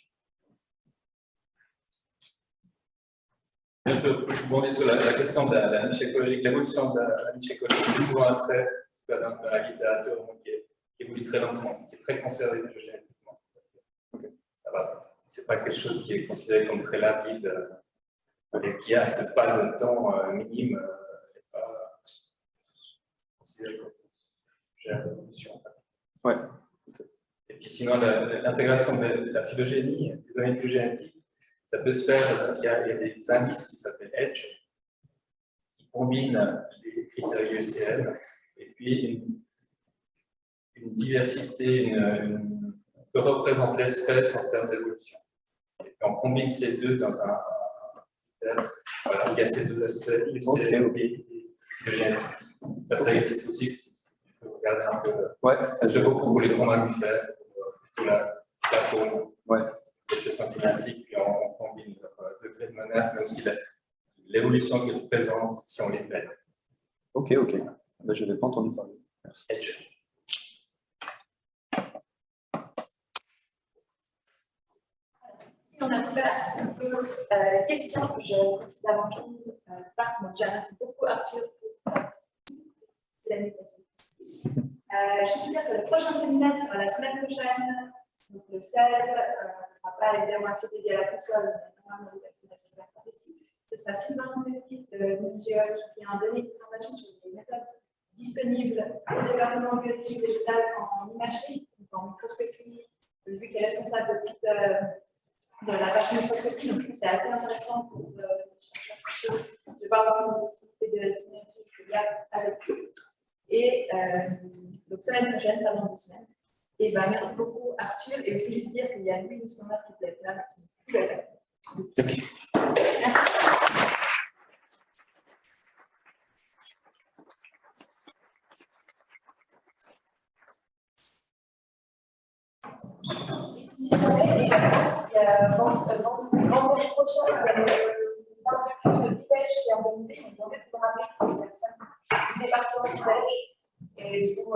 Je peux rebondir sur la question de la niche écologique. L'évolution de la niche écologique, c'est souvent un trait dans la littérature qui évolue très lentement, qui est très conservé génétiquement. Ça va. C'est pas quelque chose qui est considéré comme très rapide et qui a ce pas de temps minime. J'ai l'évolution. Ouais. Et puis sinon, l'intégration de la phylogénie, des données phylogénétiques, ça peut se faire, il y a des indices qui s'appellent EDGE, qui combinent les critères IUCN et puis une diversité, on peut représenter l'espèce en termes d'évolution. Et puis on combine ces deux dans un critère, voilà, il y a ces deux aspects, IUCN et phylogénétique. Ça existe aussi, tu peux regarder un peu. Ouais, ça se fait beaucoup pour les grands mammifères, pour la faune, l'espèce climatique, puis on combine le degré de menace, mais aussi l'évolution qu'ils représentent si on les met. Ok. Ben, je n'avais pas entendu parler. Merci. on a ouvert quelques questions. Je profite d'avant tout, moi, j'ai remercié beaucoup Arthur pour l'année passée. Je suis dire que le prochain séminaire sera la semaine prochaine, donc le 16. On ne va pas évidemment accéder via la console, mais normalement, l'accès à super ici. Ce sera Sylvain Montpetit de l'UNGEOL qui vient donner une présentation sur les méthodes disponibles au département de biologie végétale en imagerie, donc en microscopie, vu qu'il est responsable de la partie microscopie, donc c'est assez intéressant pour les chercheurs. Je vais voir si on fait de synergie avec eux. Et donc, semaine prochaine, pas dans 2 semaines. Et ben, merci beaucoup, Arthur. Et aussi, juste dire qu'il y a lui, une standard qui peut être là, qui peut être là. Merci. Si vous voulez, il y a vendredi prochain, il y a le barbecue de Pêche qui est organisé. Donc, on va vous rappeler pour les personnes du département de Pêche. Et du coup,